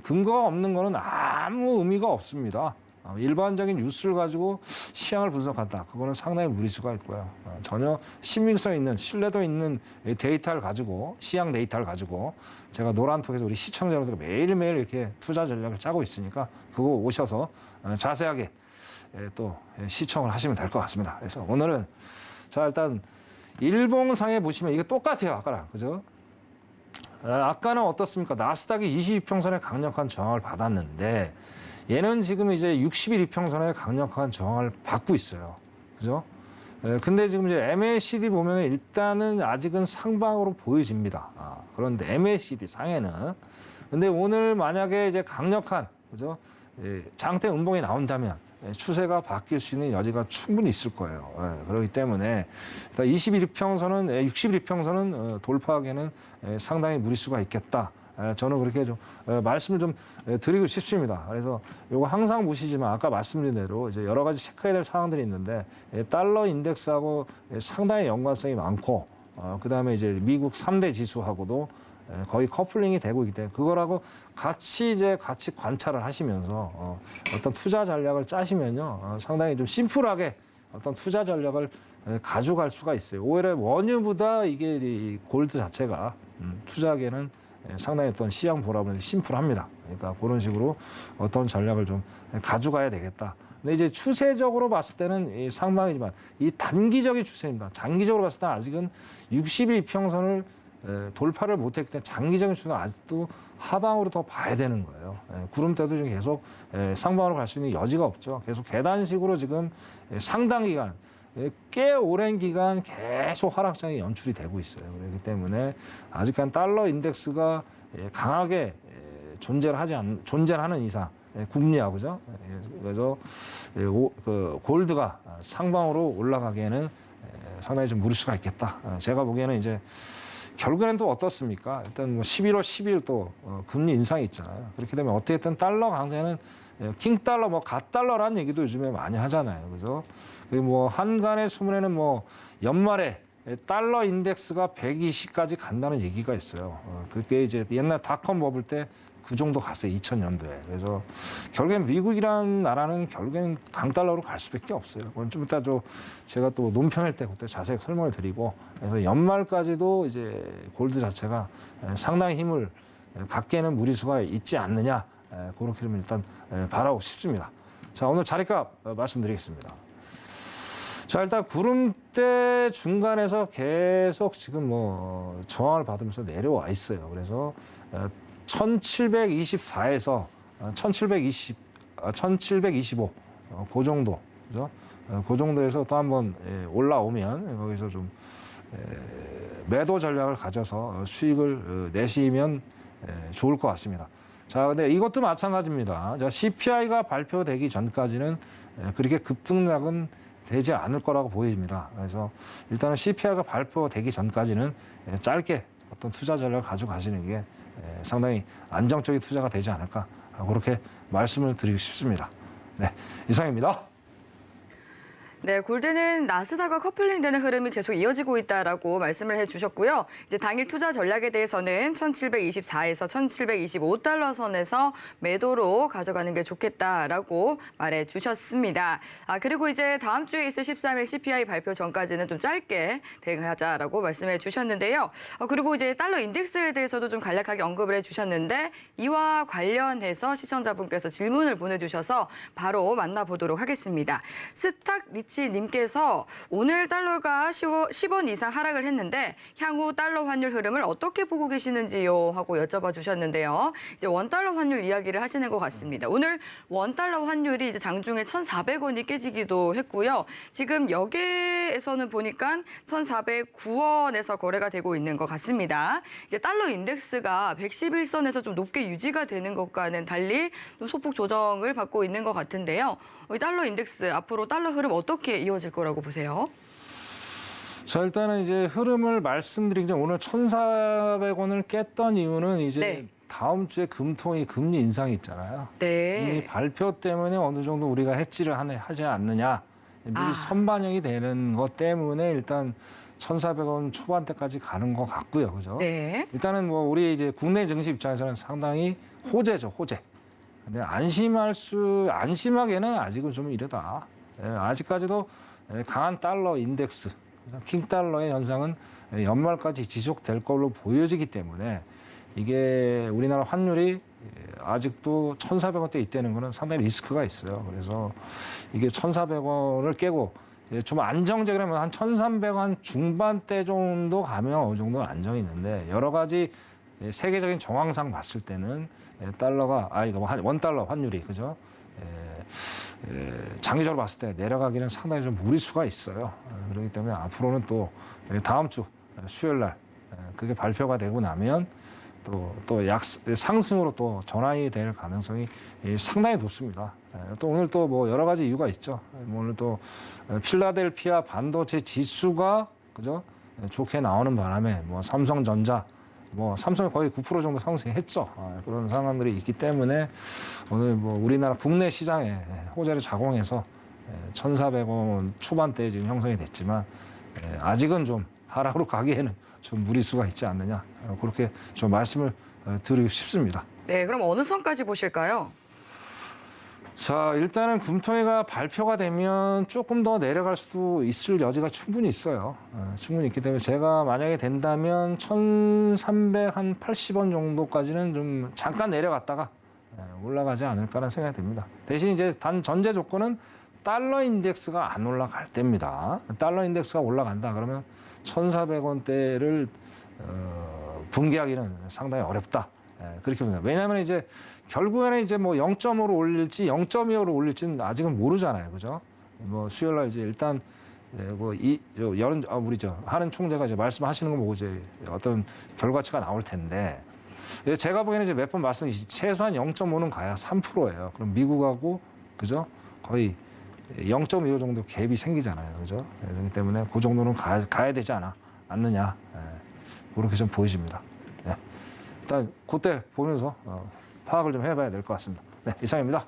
근거가 없는 거는 아무 의미가 없습니다. 일반적인 뉴스를 가지고 시향을 분석한다. 그거는 상당히 무리수가 있고요. 전혀 신빙성 있는, 신뢰도 있는 데이터를 가지고, 시향 데이터를 가지고 제가 노란톡에서 우리 시청자 여러분들과 매일매일 이렇게 투자 전략을 짜고 있으니까 그거 오셔서 자세하게 또 시청을 하시면 될 것 같습니다. 그래서 오늘은 자, 일단 일봉상에 보시면 이게 똑같아요. 아까랑 그죠? 아까는 어떻습니까? 나스닥이 22평선에 강력한 저항을 받았는데 얘는 지금 이제 61 이평선에 강력한 저항을 받고 있어요. 그죠? 근데 지금 이제 MACD 보면 일단은 아직은 상방으로 보여집니다. 그런데 MACD 상에는 근데 오늘 만약에 이제 강력한 그죠? 장대 음봉이 나온다면 추세가 바뀔 수 있는 여지가 충분히 있을 거예요. 그렇기 때문에 21평선은 61평선은 돌파하기에는 상당히 무리수가 있겠다. 저는 그렇게 좀 말씀을 좀 드리고 싶습니다. 그래서 이거 항상 보시지만 아까 말씀드린 대로 이제 여러 가지 체크해야 될 사항들이 있는데 달러 인덱스하고 상당히 연관성이 많고 그다음에 이제 미국 3대 지수하고도 거의 커플링이 되고 있기 때문에 그거라고 같이 관찰을 하시면서 어떤 투자 전략을 짜시면요 상당히 좀 심플하게 어떤 투자 전략을 가져갈 수가 있어요. 오히려 원유보다 이게 이 골드 자체가 투자하기에는 상당히 어떤 시장 보람은 심플합니다. 그러니까 그런 식으로 어떤 전략을 좀 가져가야 되겠다. 근데 이제 추세적으로 봤을 때는 이 상방이지만 이 단기적인 추세입니다. 장기적으로 봤을 때 아직은 60일 이평선을 돌파를 못했기 때문에 장기적인 추세는 아직도 하방으로 더 봐야 되는 거예요. 구름대도 지금 계속 상방으로 갈 수 있는 여지가 없죠. 계속 계단식으로 지금 상당 기간, 꽤 오랜 기간 계속 하락장이 연출이 되고 있어요. 그렇기 때문에 아직까지 달러 인덱스가 강하게 존재하는 이상 국리하고 그죠? 그래서 골드가 상방으로 올라가기에는 상당히 좀 무리수가 있겠다. 제가 보기에는 이제 결국에는 또 어떻습니까? 일단 뭐 11월 10일 또 금리 인상이 있잖아요. 그렇게 되면 어떻게든 달러 강세는 킹달러, 뭐 갓달러라는 얘기도 요즘에 많이 하잖아요. 그죠? 그리고 뭐 한간의 수문에는 뭐 연말에 달러 인덱스가 120까지 간다는 얘기가 있어요. 그게 이제 옛날 닷컴 버블 때 그 정도 갔어요. 2000년도에. 그래서 결국엔 미국이라는 나라는 결국엔 강달러로 갈 수밖에 없어요. 그건 좀 이따 제가 또 논평할 때 그때 자세히 설명을 드리고 그래서 연말까지도 이제 골드 자체가 상당히 힘을 갖게는 무리수가 있지 않느냐 그렇게 좀 일단 바라고 싶습니다. 자, 오늘 자리값 말씀드리겠습니다. 자, 일단 구름대 중간에서 계속 지금 뭐 저항을 받으면서 내려와 있어요. 그래서 1724에서 1725, 그 정도, 그죠? 그 정도에서 또 한번 올라오면 거기서 좀 매도 전략을 가져서 수익을 내시면 좋을 것 같습니다. 자, 근데 이것도 마찬가지입니다. CPI가 발표되기 전까지는 그렇게 급등락은 되지 않을 거라고 보여집니다. 그래서 일단은 CPI가 발표되기 전까지는 짧게 어떤 투자 전략을 가져가시는 게 상당히 안정적인 투자가 되지 않을까 그렇게 말씀을 드리고 싶습니다. 네, 이상입니다. 네, 골드는 나스닥과 커플링되는 흐름이 계속 이어지고 있다라고 말씀을 해주셨고요. 이제 당일 투자 전략에 대해서는 1,724에서 1,725달러 선에서 매도로 가져가는 게 좋겠다라고 말해주셨습니다. 그리고 이제 다음 주에 있을 13일 CPI 발표 전까지는 좀 짧게 대응하자라고 말씀해 주셨는데요. 그리고 이제 달러 인덱스에 대해서도 좀 간략하게 언급을 해주셨는데 이와 관련해서 시청자분께서 질문을 보내주셔서 바로 만나보도록 하겠습니다. 스탁 리치님께서 오늘 달러가 10원 이상 하락을 했는데 향후 달러 환율 흐름을 어떻게 보고 계시는지요? 하고 여쭤봐 주셨는데요. 이제 원달러 환율 이야기를 하시는 것 같습니다. 오늘 원달러 환율이 이제 장중에 1,400원이 깨지기도 했고요. 지금 여기에서는 보니까 1,409원에서 거래가 되고 있는 것 같습니다. 이제 달러 인덱스가 111선에서 좀 높게 유지가 되는 것과는 달리 좀 소폭 조정을 받고 있는 것 같은데요. 이 달러 인덱스 앞으로 달러 흐름 어떻게 이어질 거라고 보세요? 자, 일단은 이제 흐름을 말씀드리기 전에 오늘 1,400원을 깼던 이유는 이제 네. 다음 주에 금통위 금리 인상이 있잖아요. 네. 이 발표 때문에 어느 정도 우리가 해지를 하지 않느냐. 미리 선반영이 되는 것 때문에 일단 1,400원 초반대까지 가는 것 같고요. 그죠? 네. 일단은 뭐 우리 이제 국내 증시 입장에서는 상당히 호재죠, 호재. 근데 안심하기에는 아직은 좀 이르다. 아직까지도 강한 달러 인덱스, 킹달러의 현상은 연말까지 지속될 걸로 보여지기 때문에 이게 우리나라 환율이 아직도 1,400원대 있다는 거는 상당히 리스크가 있어요. 그래서 이게 1,400원을 깨고 좀 안정적이라면 한 1,300원 중반대 정도 가면 어느 정도 안정이 있는데 여러 가지 세계적인 정황상 봤을 때는 달러가 이거 원달러 환율이 그죠? 장기적으로 봤을 때 내려가기는 상당히 좀 무리수가 있어요. 그렇기 때문에 앞으로는 또 다음 주 수요일 날 그게 발표가 되고 나면 또 상승으로 또 전환이 될 가능성이 상당히 높습니다. 또 오늘 또 뭐 여러 가지 이유가 있죠. 오늘 또 필라델피아 반도체 지수가 그죠? 좋게 나오는 바람에 뭐 삼성전자 삼성이 거의 9% 정도 상승했죠. 그런 상황들이 있기 때문에 오늘 뭐 우리나라 국내 시장에 호재를 작용해서 1,400원 초반대에 지금 형성이 됐지만 아직은 좀 하락으로 가기에는 좀 무리수가 있지 않느냐 그렇게 좀 말씀을 드리고 싶습니다. 네, 그럼 어느 선까지 보실까요? 자, 일단은 금통위가 발표가 되면 조금 더 내려갈 수도 있을 여지가 충분히 있어요. 충분히 있기 때문에 제가 만약에 된다면 1,380원 정도까지는 좀 잠깐 내려갔다가 올라가지 않을까라는 생각이 듭니다. 대신 이제 단 전제 조건은 달러 인덱스가 안 올라갈 때입니다. 달러 인덱스가 올라간다 그러면 1,400원대를 붕괴하기는 상당히 어렵다. 그렇게 봅니다. 왜냐하면 이제 결국에는 이제 뭐 0.5로 올릴지 0.25로 올릴지는 아직은 모르잖아요, 그죠? 뭐 수요일날 이제 일단 우리 하는 총재가 이제 말씀하시는 거 보고 이제 어떤 결과치가 나올 텐데 제가 보기에는 이제 몇 번 말씀드린 최소한 0.5는 가야 3%예요. 그럼 미국하고 그죠? 거의 0.25 정도 갭이 생기잖아요, 그죠? 그렇기 때문에 그 정도는 가야 되지 않느냐 그렇게 좀 보여집니다. 네. 일단 그때 보면서 파악을 좀 해봐야 될 것 같습니다. 네, 이상입니다.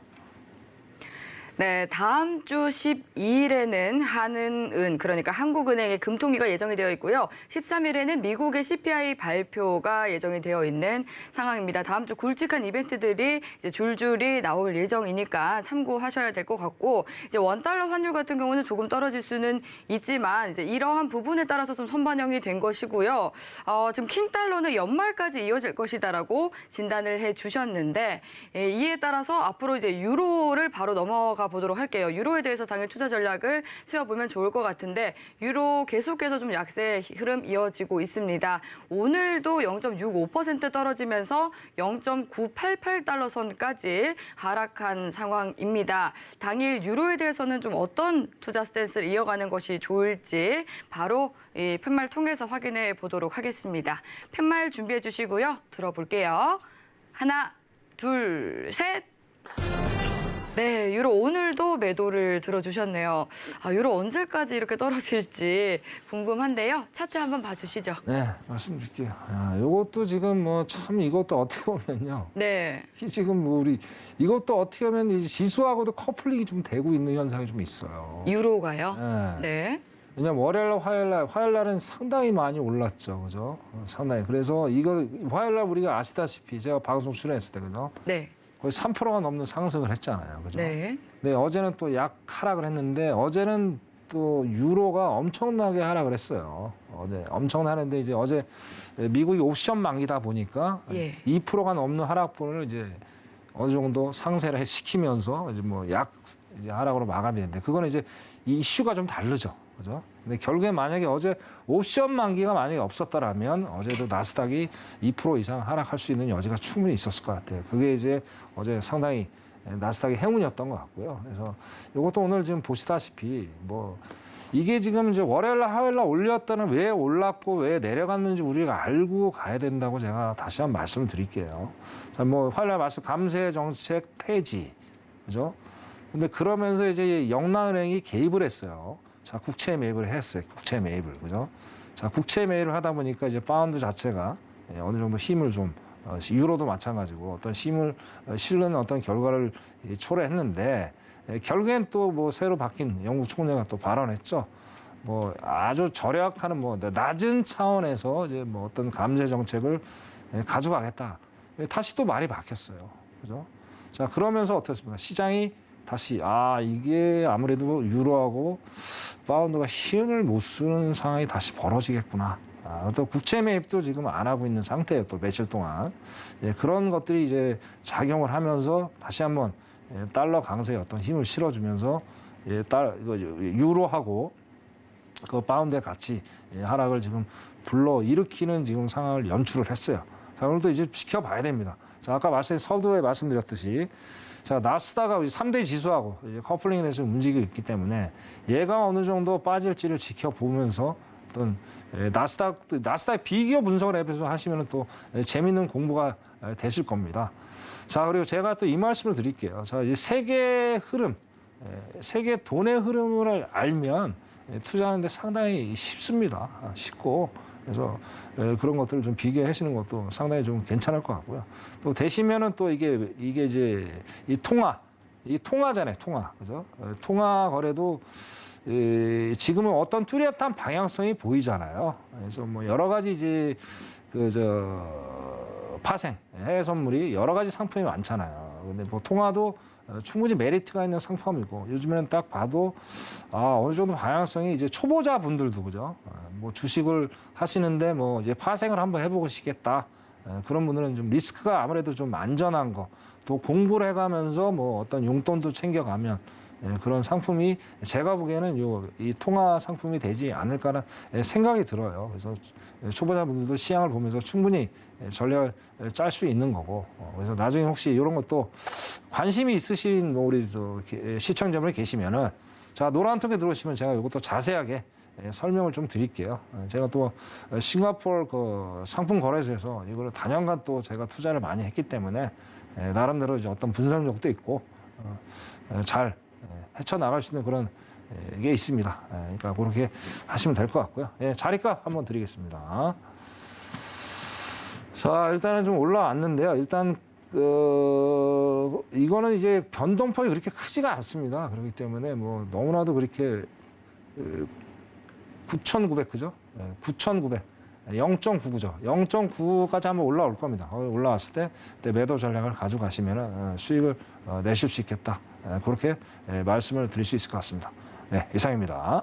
네, 다음 주 12일에는 한은은 그러니까 한국은행의 금통위가 예정이 되어 있고요. 13일에는 미국의 CPI 발표가 예정이 되어 있는 상황입니다. 다음 주 굵직한 이벤트들이 이제 줄줄이 나올 예정이니까 참고하셔야 될 것 같고 이제 원달러 환율 같은 경우는 조금 떨어질 수는 있지만 이제 이러한 부분에 따라서 좀 선반영이 된 것이고요. 지금 킹달러는 연말까지 이어질 것이다라고 진단을 해주셨는데 이에 따라서 앞으로 이제 유로를 바로 넘어가 보도록 할게요. 유로에 대해서 당일 투자 전략을 세워보면 좋을 것 같은데 유로 계속해서 좀 약세 흐름 이어지고 있습니다. 오늘도 0.65% 떨어지면서 0.988달러 선까지 하락한 상황입니다. 당일 유로에 대해서는 좀 어떤 투자 스탠스를 이어가는 것이 좋을지 바로 이 팻말 통해서 확인해 보도록 하겠습니다. 팻말 준비해 주시고요. 들어볼게요. 하나, 둘, 셋. 네, 유로 오늘도 매도를 들어주셨네요. 유로 언제까지 이렇게 떨어질지 궁금한데요. 차트 한번 봐주시죠. 네, 말씀드릴게요. 이것도 지금 뭐 참 이것도 어떻게 보면요. 네, 이 지금 뭐 우리 이것도 어떻게 보면 이 지수하고도 커플링이 좀 되고 있는 현상이 좀 있어요. 유로가요? 네. 네. 왜냐면 월요일, 화요일날은 상당히 많이 올랐죠, 그죠? 상당히. 그래서 이거 화요일날 우리가 아시다시피 제가 방송 출연했을 때, 그죠? 네. 거의 3%가 넘는 상승을 했잖아요, 그죠? 네. 네, 어제는 또 약 하락을 했는데 어제는 또 유로가 엄청나게 하락을 했어요. 어제 엄청나는데 이제 어제 미국이 옵션 만기다 보니까 예. 2%가 넘는 하락분을 이제 어느 정도 상쇄를 시키면서 이제 뭐 약 이제 하락으로 마감이 됐는데 그거는 이제 이슈가 좀 다르죠. 그죠? 근데 결국에 만약에 어제 옵션 만기가 만약에 없었더라면 어제도 나스닥이 2% 이상 하락할 수 있는 여지가 충분히 있었을 것 같아요. 그게 이제 어제 상당히 나스닥의 행운이었던 것 같고요. 그래서 이것도 오늘 지금 보시다시피 뭐 이게 지금 이제 월요일날 화요일날 올렸다는 왜 올랐고 왜 내려갔는지 우리가 알고 가야 된다고 제가 다시 한번 말씀을 드릴게요. 자, 뭐 화요일날 말씀 감세 정책 폐지, 그죠? 근데 그러면서 이제 영란은행이 개입을 했어요. 자, 국채 매입을 했어요. 국채 매입을, 그죠? 자, 국채 매입을 하다 보니까 이제 파운드 자체가 어느 정도 힘을 좀 유로도 마찬가지고 어떤 힘을 실는 어떤 결과를 초래했는데 결국엔 또 뭐 새로 바뀐 영국 총리가 또 발언했죠. 뭐 아주 절약하는 뭐 낮은 차원에서 이제 뭐 어떤 감세 정책을 가져가겠다. 다시 또 말이 바뀌었어요. 그죠? 자, 그러면서 어떻습니까? 시장이 다시 이게 아무래도 유로하고 파운드가 힘을 못 쓰는 상황이 다시 벌어지겠구나. 또 국채 매입도 지금 안 하고 있는 상태예요. 또 며칠 동안 그런 것들이 이제 작용을 하면서 다시 한번 달러 강세에 어떤 힘을 실어주면서 유로하고 그 파운드의 가치 하락을 지금 불러 일으키는 지금 상황을 연출을 했어요. 자, 오늘도 이제 지켜봐야 됩니다. 자, 아까 서두에 말씀드렸듯이 자, 나스닥가 3대 지수하고 이제 커플링에 대해서 움직이고 있기 때문에 얘가 어느 정도 빠질지를 지켜보면서 어떤 나스닥 비교 분석을 해서 하시면 또 재밌는 공부가 되실 겁니다. 자, 그리고 제가 또 이 말씀을 드릴게요. 자, 이 세계 흐름, 세계 돈의 흐름을 알면 투자하는데 상당히 쉽습니다. 쉽고. 그래서 그런 것들을 좀 비교해 하시는 것도 상당히 좀 괜찮을 것 같고요. 또 되시면은 또 이게 이제 이 통화잖아요, 통화. 그죠? 통화 거래도 지금은 어떤 뚜렷한 방향성이 보이잖아요. 그래서 뭐 여러 가지 이제 파생, 해외 선물이 여러 가지 상품이 많잖아요. 근데 뭐 통화도 충분히 메리트가 있는 상품이고 요즘에는 딱 봐도 어느 정도 방향성이 이제 초보자 분들도 그죠? 뭐 주식을 하시는데 뭐 이제 파생을 한번 해보시겠다. 그런 분들은 좀 리스크가 아무래도 좀 안전한 거, 또 공부를 해가면서 뭐 어떤 용돈도 챙겨가면 그런 상품이 제가 보기에는 이 통화 상품이 되지 않을까라는 생각이 들어요. 그래서 초보자분들도 시향을 보면서 충분히 전략을 짤 수 있는 거고. 그래서 나중에 혹시 이런 것도 관심이 있으신 우리 시청자분이 계시면은 자, 노란통에 들어오시면 제가 이것도 자세하게 설명을 좀 드릴게요. 제가 또 싱가포르 그 상품 거래소에서 이걸 단연간 또 제가 투자를 많이 했기 때문에 나름대로 이제 어떤 분석력도 있고 잘 헤쳐나갈 수 있는 그런 게 있습니다. 그러니까 그렇게 하시면 될 것 같고요. 자리값 한번 드리겠습니다. 자, 일단은 좀 올라왔는데요. 일단 이거는 이제 변동폭이 그렇게 크지가 않습니다. 그렇기 때문에 뭐 너무나도 그렇게 9,900 그죠? 9,900 0.99죠. 0.9까지 한번 올라올 겁니다. 올라왔을 때 매도 전략을 가져가시면 수익을 내실 수 있겠다. 그렇게 말씀을 드릴 수 있을 것 같습니다. 네, 이상입니다.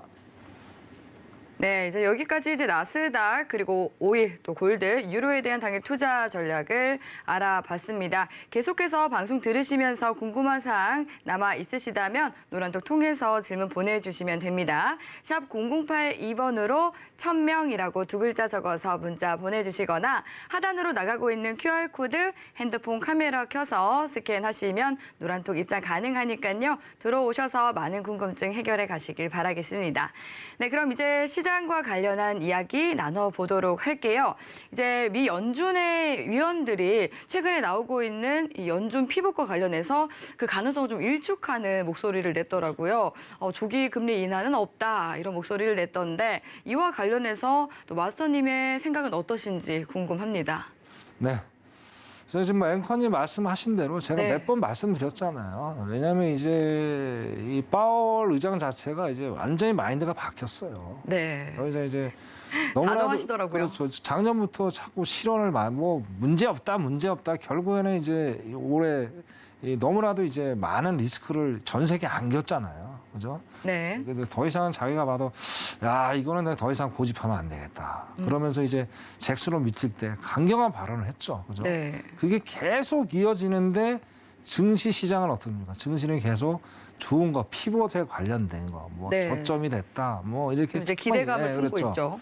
네, 이제 여기까지 이제 나스닥 그리고 오일 또 골드, 유로에 대한 당일 투자 전략을 알아봤습니다. 계속해서 방송 들으시면서 궁금한 사항 남아 있으시다면 노란톡 통해서 질문 보내주시면 됩니다. 샵 0082번으로 1000명이라고 두 글자 적어서 문자 보내주시거나 하단으로 나가고 있는 QR코드 핸드폰 카메라 켜서 스캔하시면 노란톡 입장 가능하니까요. 들어오셔서 많은 궁금증 해결해 가시길 바라겠습니다. 네, 그럼 이제 시장 시장과 관련한 이야기 나눠보도록 할게요. 이제 미 연준의 위원들이 최근에 나오고 있는 이 연준 피복과 관련해서 그 가능성을 좀 일축하는 목소리를 냈더라고요. 조기 금리 인하는 없다 이런 목소리를 냈던데 이와 관련해서 또 마스터님의 생각은 어떠신지 궁금합니다. 네. 그래서 지금 앵커님 말씀하신 대로 제가 네. 몇 번 말씀드렸잖아요. 왜냐하면 이제 이 파월 의장 자체가 이제 완전히 마인드가 바뀌었어요. 네. 그래서 이제 단호하시더라고요. 그렇죠. 작년부터 자꾸 실언을 뭐 문제 없다. 결국에는 이제 올해 너무나도 이제 많은 리스크를 전 세계에 안겼잖아요. 그죠? 네. 근데 더 이상은 자기가 봐도 야 이거는 내가 더 이상 고집하면 안 되겠다. 그러면서 이제 잭슨을 미칠 때 강경한 발언을 했죠. 그죠? 네. 그게 계속 이어지는데 증시 시장은 어떻습니까? 증시는 계속 좋은 거, 피벗에 관련된 거, 뭐 네. 저점이 됐다, 뭐 이렇게 이제 기대감을 품고 그렇죠. 있죠.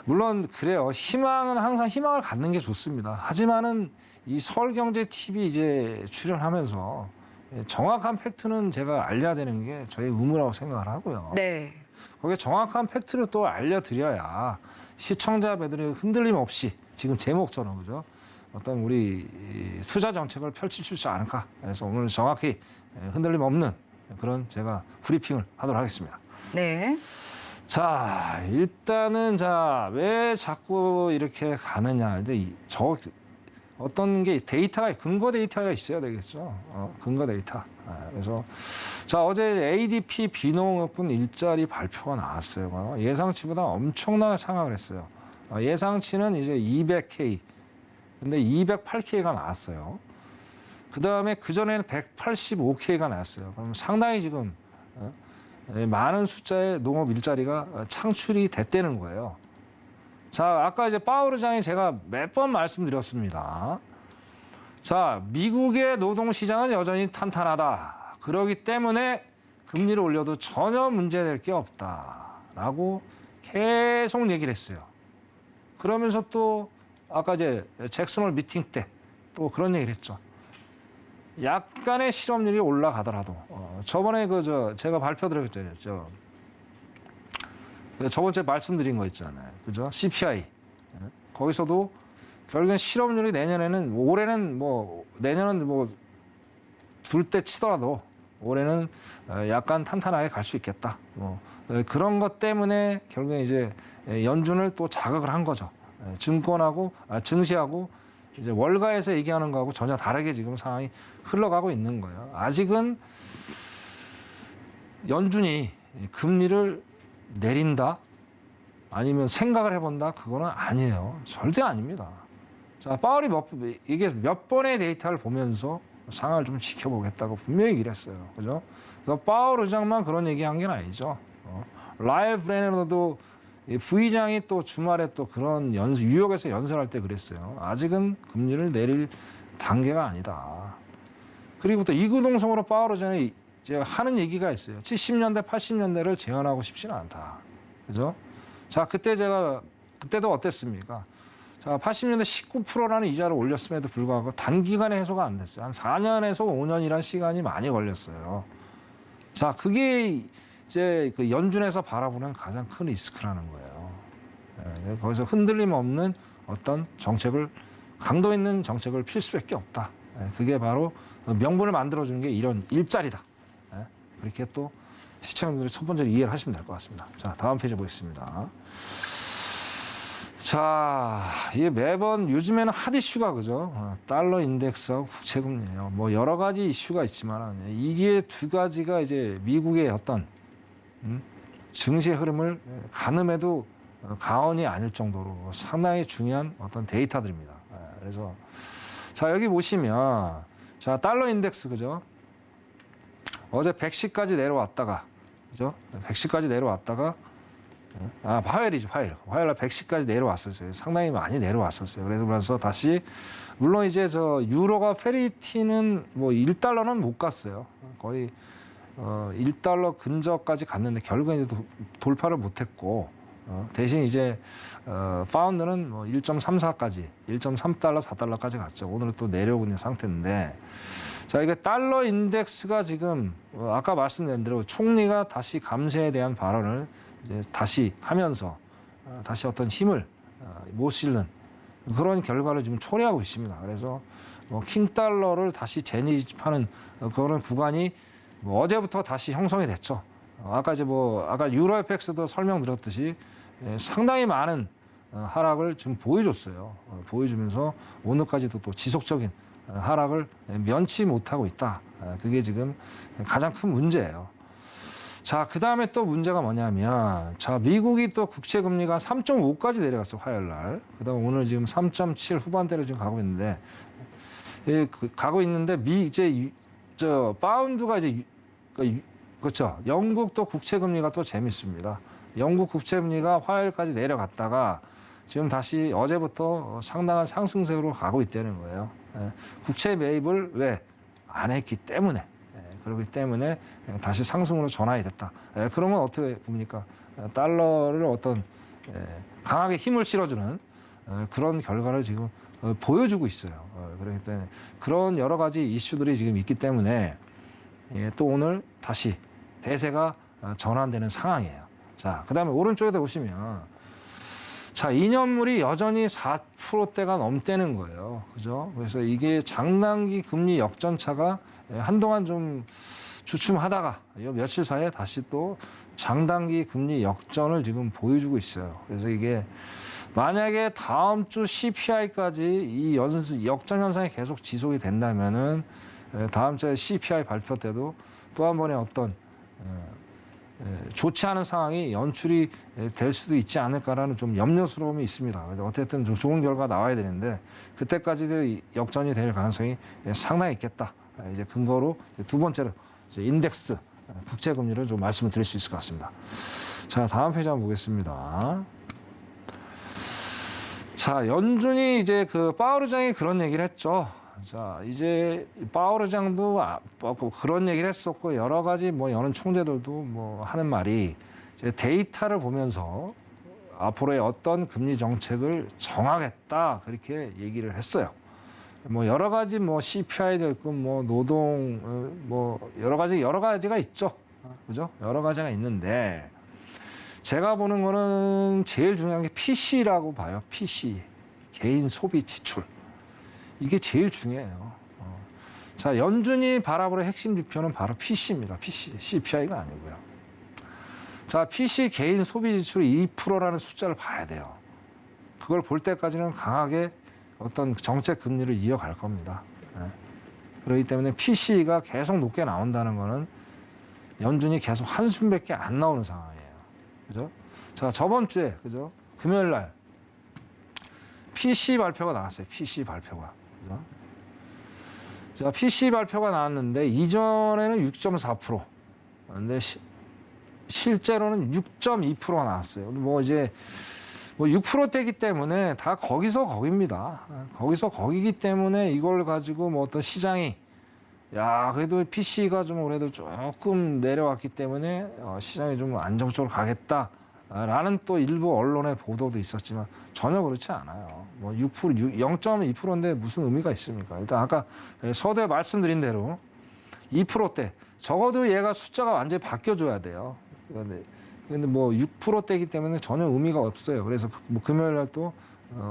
물론 그래요. 희망은 항상 희망을 갖는 게 좋습니다. 하지만은 이 서울경제 TV 이제 출연하면서 정확한 팩트는 제가 알려야 되는 게 저의 의무라고 생각을 하고요. 네. 거기에 정확한 팩트를 또 알려드려야 시청자분들이 흔들림 없이 지금 제목처럼 그죠? 어떤 우리 투자 정책을 펼칠 수 있지 않을까. 그래서 오늘 정확히 흔들림 없는 그런 제가 브리핑을 하도록 하겠습니다. 네. 자, 일단은 왜 자꾸 이렇게 가느냐. 근데 어떤 게 근거 데이터가 있어야 되겠죠. 근거 데이터. 그래서 어제 ADP 비농업군 일자리 발표가 나왔어요. 예상치보다 엄청나게 상향을 했어요. 예상치는 이제 200K. 근데 208K가 나왔어요. 그 다음에 그전에는 185K가 나왔어요. 그럼 상당히 지금 많은 숫자의 농업 일자리가 창출이 됐다는 거예요. 자, 아까 이제 파월 의장이 제가 몇 번 말씀드렸습니다. 자, 미국의 노동시장은 여전히 탄탄하다. 그러기 때문에 금리를 올려도 전혀 문제될 게 없다라고 계속 얘기를 했어요. 그러면서 또 아까 이제 잭슨 홀 미팅 때 또 그런 얘기를 했죠. 약간의 실업률이 올라가더라도 저번에 제가 발표드렸죠. 저번 주에 말씀드린 거 있잖아요. 그죠? CPI. 거기서도 결국엔 실업률이 올해는 내년은 둘 때 치더라도 올해는 약간 탄탄하게 갈 수 있겠다. 그런 것 때문에 결국엔 이제 연준을 또 자극을 한 거죠. 증시하고 이제 월가에서 얘기하는 거하고 전혀 다르게 지금 상황이 흘러가고 있는 거예요. 아직은 연준이 금리를 내린다? 아니면 생각을 해본다? 그거는 아니에요. 절대 아닙니다. 자, 파월이 이게 몇 번의 데이터를 보면서 상황을 좀 지켜보겠다고 분명히 얘기를 했어요. 그죠? 그러니까 파월 의장만 그런 얘기한 게 아니죠. 라일 브레너도 부의장이 또 주말에 또 그런 뉴욕에서 연설할 때 그랬어요. 아직은 금리를 내릴 단계가 아니다. 그리고 또 이구동성으로 파월 의장이 이제 하는 얘기가 있어요. 70년대, 80년대를 재현하고 싶지는 않다. 그죠? 자, 그때도 어땠습니까? 자, 80년대 19%라는 이자를 올렸음에도 불구하고 단기간에 해소가 안 됐어요. 한 4년에서 5년이라는 시간이 많이 걸렸어요. 자, 그게 이제 그 연준에서 바라보는 가장 큰 리스크라는 거예요. 거기서 흔들림 없는 어떤 강도 있는 정책을 필 수밖에 없다. 그게 바로 명분을 만들어주는 게 이런 일자리다. 그렇게 또 시청자분들이 첫 번째로 이해를 하시면 될 것 같습니다. 자, 다음 페이지 보겠습니다. 자, 이게 매번 요즘에는 핫 이슈가 그죠? 달러 인덱스하고 국채금리예요. 여러 가지 이슈가 있지만 이게 두 가지가 이제 미국의 어떤 증시의 흐름을 가늠해도 가언이 아닐 정도로 상당히 중요한 어떤 데이터들입니다. 그래서 자, 여기 보시면 자, 달러 인덱스 그죠? 어제 110까지 내려왔다가 그죠? 110까지 내려왔다가 화요일이죠. 화요일날 110까지 내려왔었어요. 상당히 많이 내려왔었어요. 그래서 다시 물론 이제 유로가 페리티는 1달러는 못 갔어요. 거의 1달러 근저까지 갔는데 결국엔 이제 돌파를 못 했고 대신 이제 파운드는 1.34까지 1.3달러, 4달러까지 갔죠. 오늘은 또 내려오고 있는 상태인데 자, 이게 달러 인덱스가 지금 아까 말씀드린 대로 총리가 다시 감세에 대한 발언을 이제 다시 하면서 다시 어떤 힘을 못 실는 그런 결과를 지금 초래하고 있습니다. 그래서 킹달러를 다시 재집하는 그런 구간이 어제부터 다시 형성이 됐죠. 아까 아까 유로FX도 설명드렸듯이 상당히 많은 하락을 지금 보여줬어요. 보여주면서 오늘까지도 또 지속적인 하락을 면치 못하고 있다. 그게 지금 가장 큰 문제예요. 자, 그 다음에 또 문제가 뭐냐면, 자, 미국이 또 국채금리가 3.5까지 내려갔어, 화요일 날. 그 다음 오늘 지금 3.7 후반대로 지금 가고 있는데, 파운드가 그렇죠. 영국 또 국채금리가 또 재밌습니다. 영국 국채금리가 화요일까지 내려갔다가 지금 다시 어제부터 상당한 상승세로 가고 있다는 거예요. 국채 매입을 왜 안 했기 때문에. 그렇기 때문에 다시 상승으로 전환이 됐다. 그러면 어떻게 봅니까? 달러를 어떤 강하게 힘을 실어주는 그런 결과를 지금 보여주고 있어요. 그렇기 때문에 그런 여러 가지 이슈들이 지금 있기 때문에 또 오늘 다시 대세가 전환되는 상황이에요. 자, 그 다음에 오른쪽에다 보시면 자, 2년물이 여전히 4%대가 넘대는 거예요. 그죠? 그래서 이게 장단기 금리 역전차가 한동안 좀 주춤하다가 이 며칠 사이에 다시 또 장단기 금리 역전을 지금 보여주고 있어요. 그래서 이게 만약에 다음 주 CPI까지 이 역전 현상이 계속 지속이 된다면은 다음 주에 CPI 발표 때도 또 한 번의 어떤 좋지 않은 상황이 연출이 될 수도 있지 않을까라는 좀 염려스러움이 있습니다. 어쨌든 좀 좋은 결과 나와야 되는데 그때까지도 역전이 될 가능성이 상당히 있겠다. 이제 근거로 두 번째로 이제 인덱스 국채금리를 좀 말씀을 드릴 수 있을 것 같습니다. 자, 다음 페이지 한번 보겠습니다. 자, 연준이 이제 파월 의장이 그런 얘기를 했죠. 자, 이제 파월 의장도 그런 얘기를 했었고 여러 가지 여론 총재들도 하는 말이 이제 데이터를 보면서 앞으로의 어떤 금리 정책을 정하겠다 그렇게 얘기를 했어요. 여러 가지 CPI도 있고 노동 여러 가지가 있죠. 그죠? 여러 가지가 있는데 제가 보는 거는 제일 중요한 게 PC라고 봐요. PC. 개인 소비 지출. 이게 제일 중요해요. 자, 연준이 바라보는 핵심 지표는 바로 PC입니다. PC. CPI가 아니고요. 자, PC 개인 소비 지출이 2%라는 숫자를 봐야 돼요. 그걸 볼 때까지는 강하게 어떤 정책 금리를 이어갈 겁니다. 그렇기 때문에 PC가 계속 높게 나온다는 거는 연준이 계속 한숨밖에 안 나오는 상황이에요. 그죠? 자, 저번 주에, 그죠? 금요일 날 PC 발표가 나왔어요. PC 발표가. 그죠? 자, PC 발표가 나왔는데 이전에는 6.4%. 근데 실제로는 6.2%가 나왔어요. 이제 6%대이기 때문에 다 거기서 거기입니다. 거기서 거기기 때문에 이걸 가지고 어떤 시장이 그래도 PC가 좀 그래도 조금 내려왔기 때문에 시장이 좀 안정적으로 가겠다라는 또 일부 언론의 보도도 있었지만 전혀 그렇지 않아요. 0.2%인데 무슨 의미가 있습니까? 일단 아까 서두에 말씀드린 대로 2%대 적어도 얘가 숫자가 완전히 바뀌어줘야 돼요. 근데 6%대이기 때문에 전혀 의미가 없어요. 그래서 금요일 날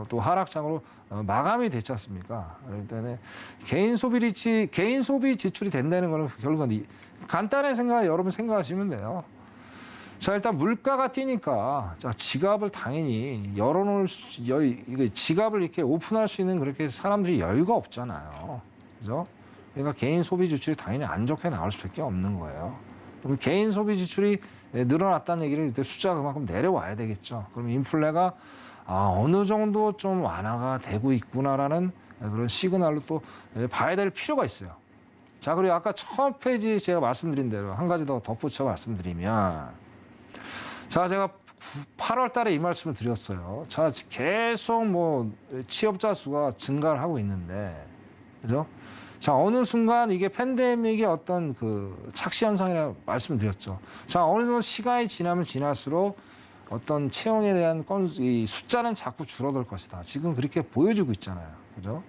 또 하락장으로 마감이 됐지 않습니까? 그러니까 개인 소비 지출이 된다는 거는 결국은 간단하게 여러분 생각하시면 돼요. 자, 일단 물가가 뛰니까 자, 지갑을 당연히 지갑을 이렇게 오픈할 수 있는 그렇게 사람들이 여유가 없잖아요. 그죠? 그러니까 개인 소비 지출이 당연히 안 좋게 나올 수밖에 없는 거예요. 그럼 개인 소비 지출이 늘어났다는 얘기를 숫자가 그만큼 내려와야 되겠죠. 그럼 인플레가 어느 정도 좀 완화가 되고 있구나라는 그런 시그널로 또 봐야 될 필요가 있어요. 자, 그리고 아까 첫 페이지 제가 말씀드린 대로 한 가지 더 덧붙여 말씀드리면 자, 제가 8월 달에 이 말씀을 드렸어요. 자, 계속 취업자 수가 증가를 하고 있는데 그죠? 자, 어느 순간 이게 팬데믹의 어떤 착시 현상이라고 말씀드렸죠. 자, 어느 정도 시간이 지나면 지날수록 어떤 채용에 대한 이 숫자는 자꾸 줄어들 것이다. 지금 그렇게 보여주고 있잖아요. 그죠?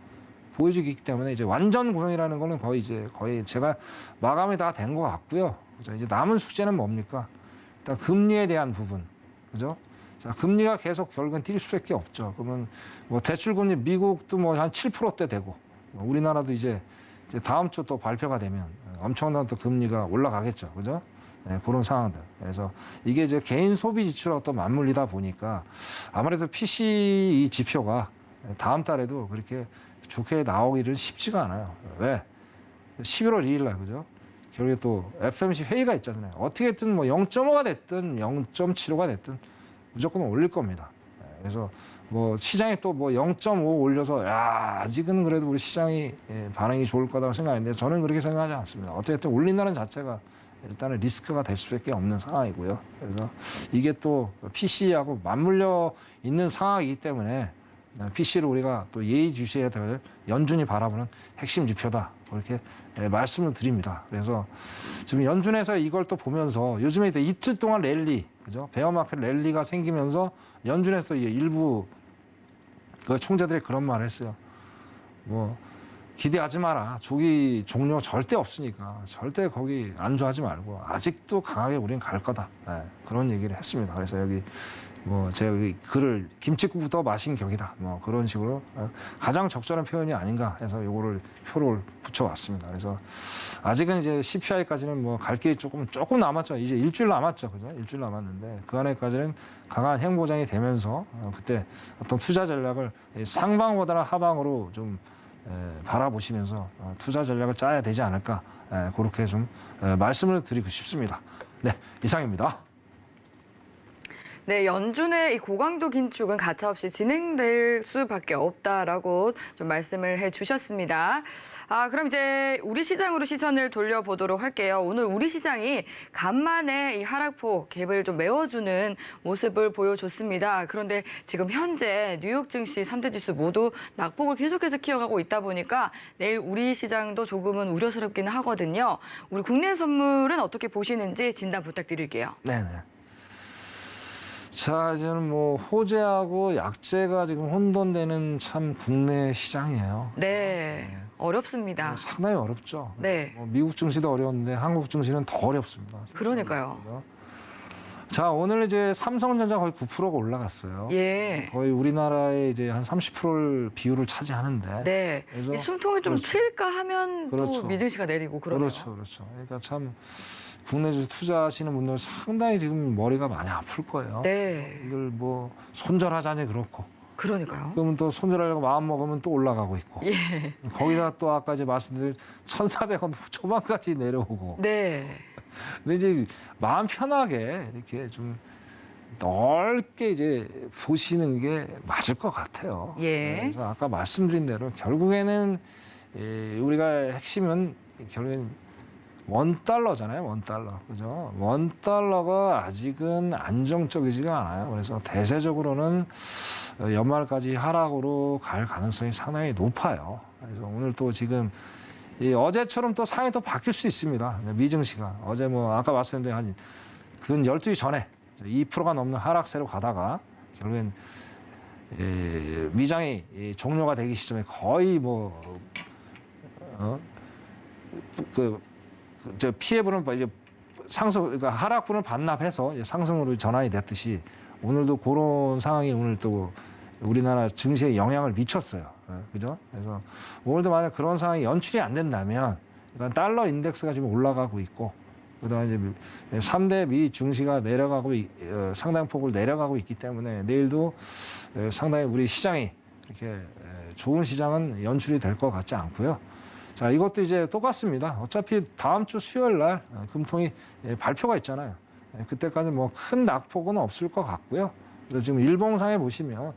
보여주기 있기 때문에 이제 완전 고용이라는 거는 거의 제가 마감이 다 된 것 같고요. 그죠? 이제 남은 숙제는 뭡니까? 일단 금리에 대한 부분. 그죠? 자, 금리가 계속 결국은 뛸 수밖에 없죠. 그러면 뭐 대출금리 미국도 뭐 한 7%대 되고 우리나라도 이제 다음 주 또 발표가 되면 엄청난 또 금리가 올라가겠죠. 그죠? 네, 그런 상황들. 그래서 이게 이제 개인 소비 지출하고 또 맞물리다 보니까 아무래도 PC 이 지표가 다음 달에도 그렇게 좋게 나오기는 쉽지가 않아요. 왜? 11월 2일 날, 그죠? 결국에 또 FOMC 회의가 있잖아요. 어떻게든 뭐 0.5가 됐든 0.75가 됐든 무조건 올릴 겁니다. 그래서 뭐 시장이 또 뭐 0.5 올려서 야, 아직은 그래도 우리 시장이 반응이 좋을 거라고 생각했는데 저는 그렇게 생각하지 않습니다. 어쨌든 올린다는 자체가 일단은 리스크가 될 수밖에 없는 상황이고요. 그래서 이게 또 PC하고 맞물려 있는 상황이기 때문에 PC를 우리가 또 예의주시해야 될 연준이 바라보는 핵심 지표다. 그렇게 말씀을 드립니다. 그래서 지금 연준에서 이걸 또 보면서 요즘에 이틀 동안 랠리, 그죠? 베어마켓 랠리가 생기면서 연준에서 일부 그 총재들이 그런 말을 했어요. 뭐 기대하지 마라. 조기 종료 절대 없으니까 절대 거기 안주하지 말고 아직도 강하게 우리는 갈 거다. 네, 그런 얘기를 했습니다. 그래서 여기 뭐 제가 여기 글을 김치국부터 마신 격이다. 뭐 그런 식으로 가장 적절한 표현이 아닌가 해서 요거를 표를 붙여왔습니다. 그래서 아직은 이제 CPI까지는 뭐 갈 길이 조금 남았죠. 이제 일주일 남았죠. 그죠? 일주일 남았는데 그 안에까지는 강한 행보장이 되면서 그때 어떤 투자 전략을 상방보다는 하방으로 좀 바라보시면서 투자 전략을 짜야 되지 않을까 그렇게 좀 말씀을 드리고 싶습니다. 네, 이상입니다. 네, 연준의 이 고강도 긴축은 가차없이 진행될 수밖에 없다라고 좀 말씀을 해주셨습니다. 그럼 이제 우리 시장으로 시선을 돌려보도록 할게요. 오늘 우리 시장이 간만에 이 하락폭 갭을 좀 메워주는 모습을 보여줬습니다. 그런데 지금 현재 뉴욕 증시 3대 지수 모두 낙폭을 계속해서 키워가고 있다 보니까 내일 우리 시장도 조금은 우려스럽기는 하거든요. 우리 국내 선물은 어떻게 보시는지 진단 부탁드릴게요. 네네. 자, 이제는 뭐 호재하고 약재가 지금 혼돈되는 참 국내 시장이에요. 네, 어렵습니다. 상당히 어렵죠. 네. 뭐 미국 증시도 어려운데 한국 증시는 더 어렵습니다. 그러니까요. 자, 오늘 이제 삼성전자 거의 9%가 올라갔어요. 예. 거의 우리나라의 이제 한 30%를 비율을 차지하는데. 네. 그래서 이 숨통이 좀 그렇죠. 튈까 하면 그렇죠. 또 미증시가 내리고 그러네요. 그렇죠. 그러니까 참 국내 주식 투자하시는 분들 상당히 지금 머리가 많이 아플 거예요. 네. 이걸 뭐 손절하자니 그렇고. 그러니까요. 그러면 또 손절하려고 마음 먹으면 또 올라가고 있고. 예. 거기다 또 아까 이제 말씀드린 1,400원 초반까지 내려오고. 네. 근데 이제 마음 편하게 이렇게 좀 넓게 이제 보시는 게 맞을 것 같아요. 예. 그래서 아까 말씀드린 대로 결국에는 우리가 핵심은 결국엔 $1잖아요. $1. 그죠? $1가 아직은 안정적이지가 않아요. 그래서 대세적으로는 연말까지 하락으로 갈 가능성이 상당히 높아요. 그래서 오늘 또 지금 어제처럼 또 상황이 또 바뀔 수 있습니다. 미증시가 어제 뭐 아까 말씀드린 한 근 12시 전에 2%가 넘는 하락세로 가다가 결국엔 미장이 종료가 되기 시점에 거의 저 피해분을 이제 그러니까 하락분을 반납해서 상승으로 전환이 됐듯이 오늘도 그런 상황이 오늘 또 우리나라 증시에 영향을 미쳤어요. 그죠? 그래서 오늘도 만약 그런 상황이 연출이 안 된다면 일단 달러 인덱스가 지금 올라가고 있고 그다음에 이제 3대 미 증시가 내려가고 상당폭을 내려가고 있기 때문에 내일도 상당히 우리 시장이 이렇게 좋은 시장은 연출이 될 것 같지 않고요. 자, 이것도 이제 똑같습니다. 어차피 다음 주 수요일 날 금통이 발표가 있잖아요. 그때까지 뭐 큰 낙폭은 없을 것 같고요. 그래서 지금 일봉상에 보시면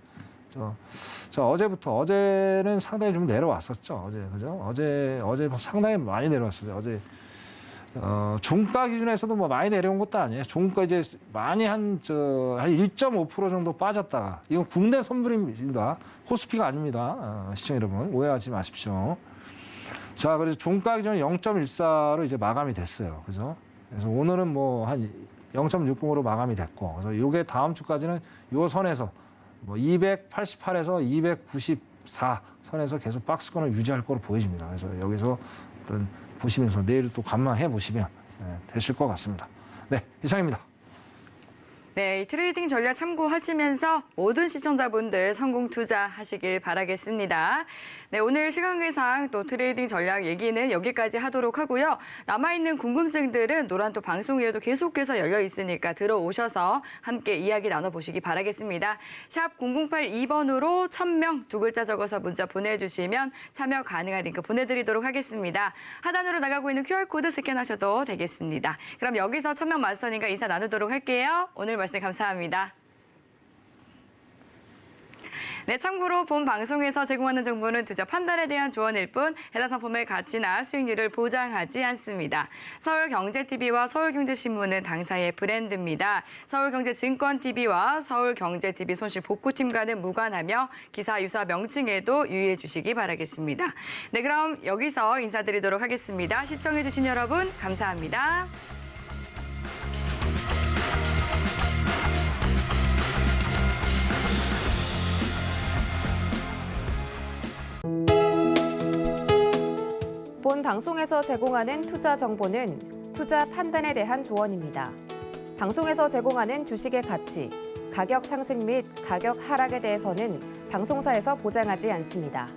어제는 상당히 좀 내려왔었죠. 어제 그죠? 어제 상당히 많이 내려왔어요. 어제 종가 기준에서도 뭐 많이 내려온 것도 아니에요. 종가 이제 많이 한 1.5% 정도 빠졌다가 이건 국내 선물입니다. 코스피가 아닙니다. 시청 여러분 오해하지 마십시오. 자, 그래서 종가 기준 0.14로 이제 마감이 됐어요. 그죠? 그래서 오늘은 뭐 한 0.60으로 마감이 됐고, 그래서 요게 다음 주까지는 요 선에서 뭐 288에서 294 선에서 계속 박스권을 유지할 거로 보여집니다. 그래서 여기서 어떤 보시면서 내일 또 관망해 보시면 되실 것 같습니다. 네, 이상입니다. 네, 이 트레이딩 전략 참고하시면서 모든 시청자분들 성공 투자하시길 바라겠습니다. 네, 오늘 시간계상 또 트레이딩 전략 얘기는 여기까지 하도록 하고요. 남아있는 궁금증들은 노란톡 방송 후에도 계속해서 열려 있으니까 들어오셔서 함께 이야기 나눠보시기 바라겠습니다. 샵 0082번으로 1000명 두 글자 적어서 문자 보내주시면 참여 가능한 링크 보내드리도록 하겠습니다. 하단으로 나가고 있는 QR코드 스캔하셔도 되겠습니다. 그럼 여기서 1000명 마스터님과 인사 나누도록 할게요. 오늘 말씀 감사합니다. 네, 참고로 본 방송에서 제공하는 정보는 투자 판단에 대한 조언일 뿐 해당 상품의 가치나 수익률을 보장하지 않습니다. 서울경제TV와 서울경제신문은 당사의 브랜드입니다. 서울경제증권TV와 서울경제TV 손실복구팀과는 무관하며 기사 유사 명칭에도 유의해 주시기 바라겠습니다. 네, 그럼 여기서 인사드리도록 하겠습니다. 시청해주신 여러분 감사합니다. 본 방송에서 제공하는 투자 정보는 투자 판단에 대한 조언입니다. 방송에서 제공하는 주식의 가치, 가격 상승 및 가격 하락에 대해서는 방송사에서 보장하지 않습니다.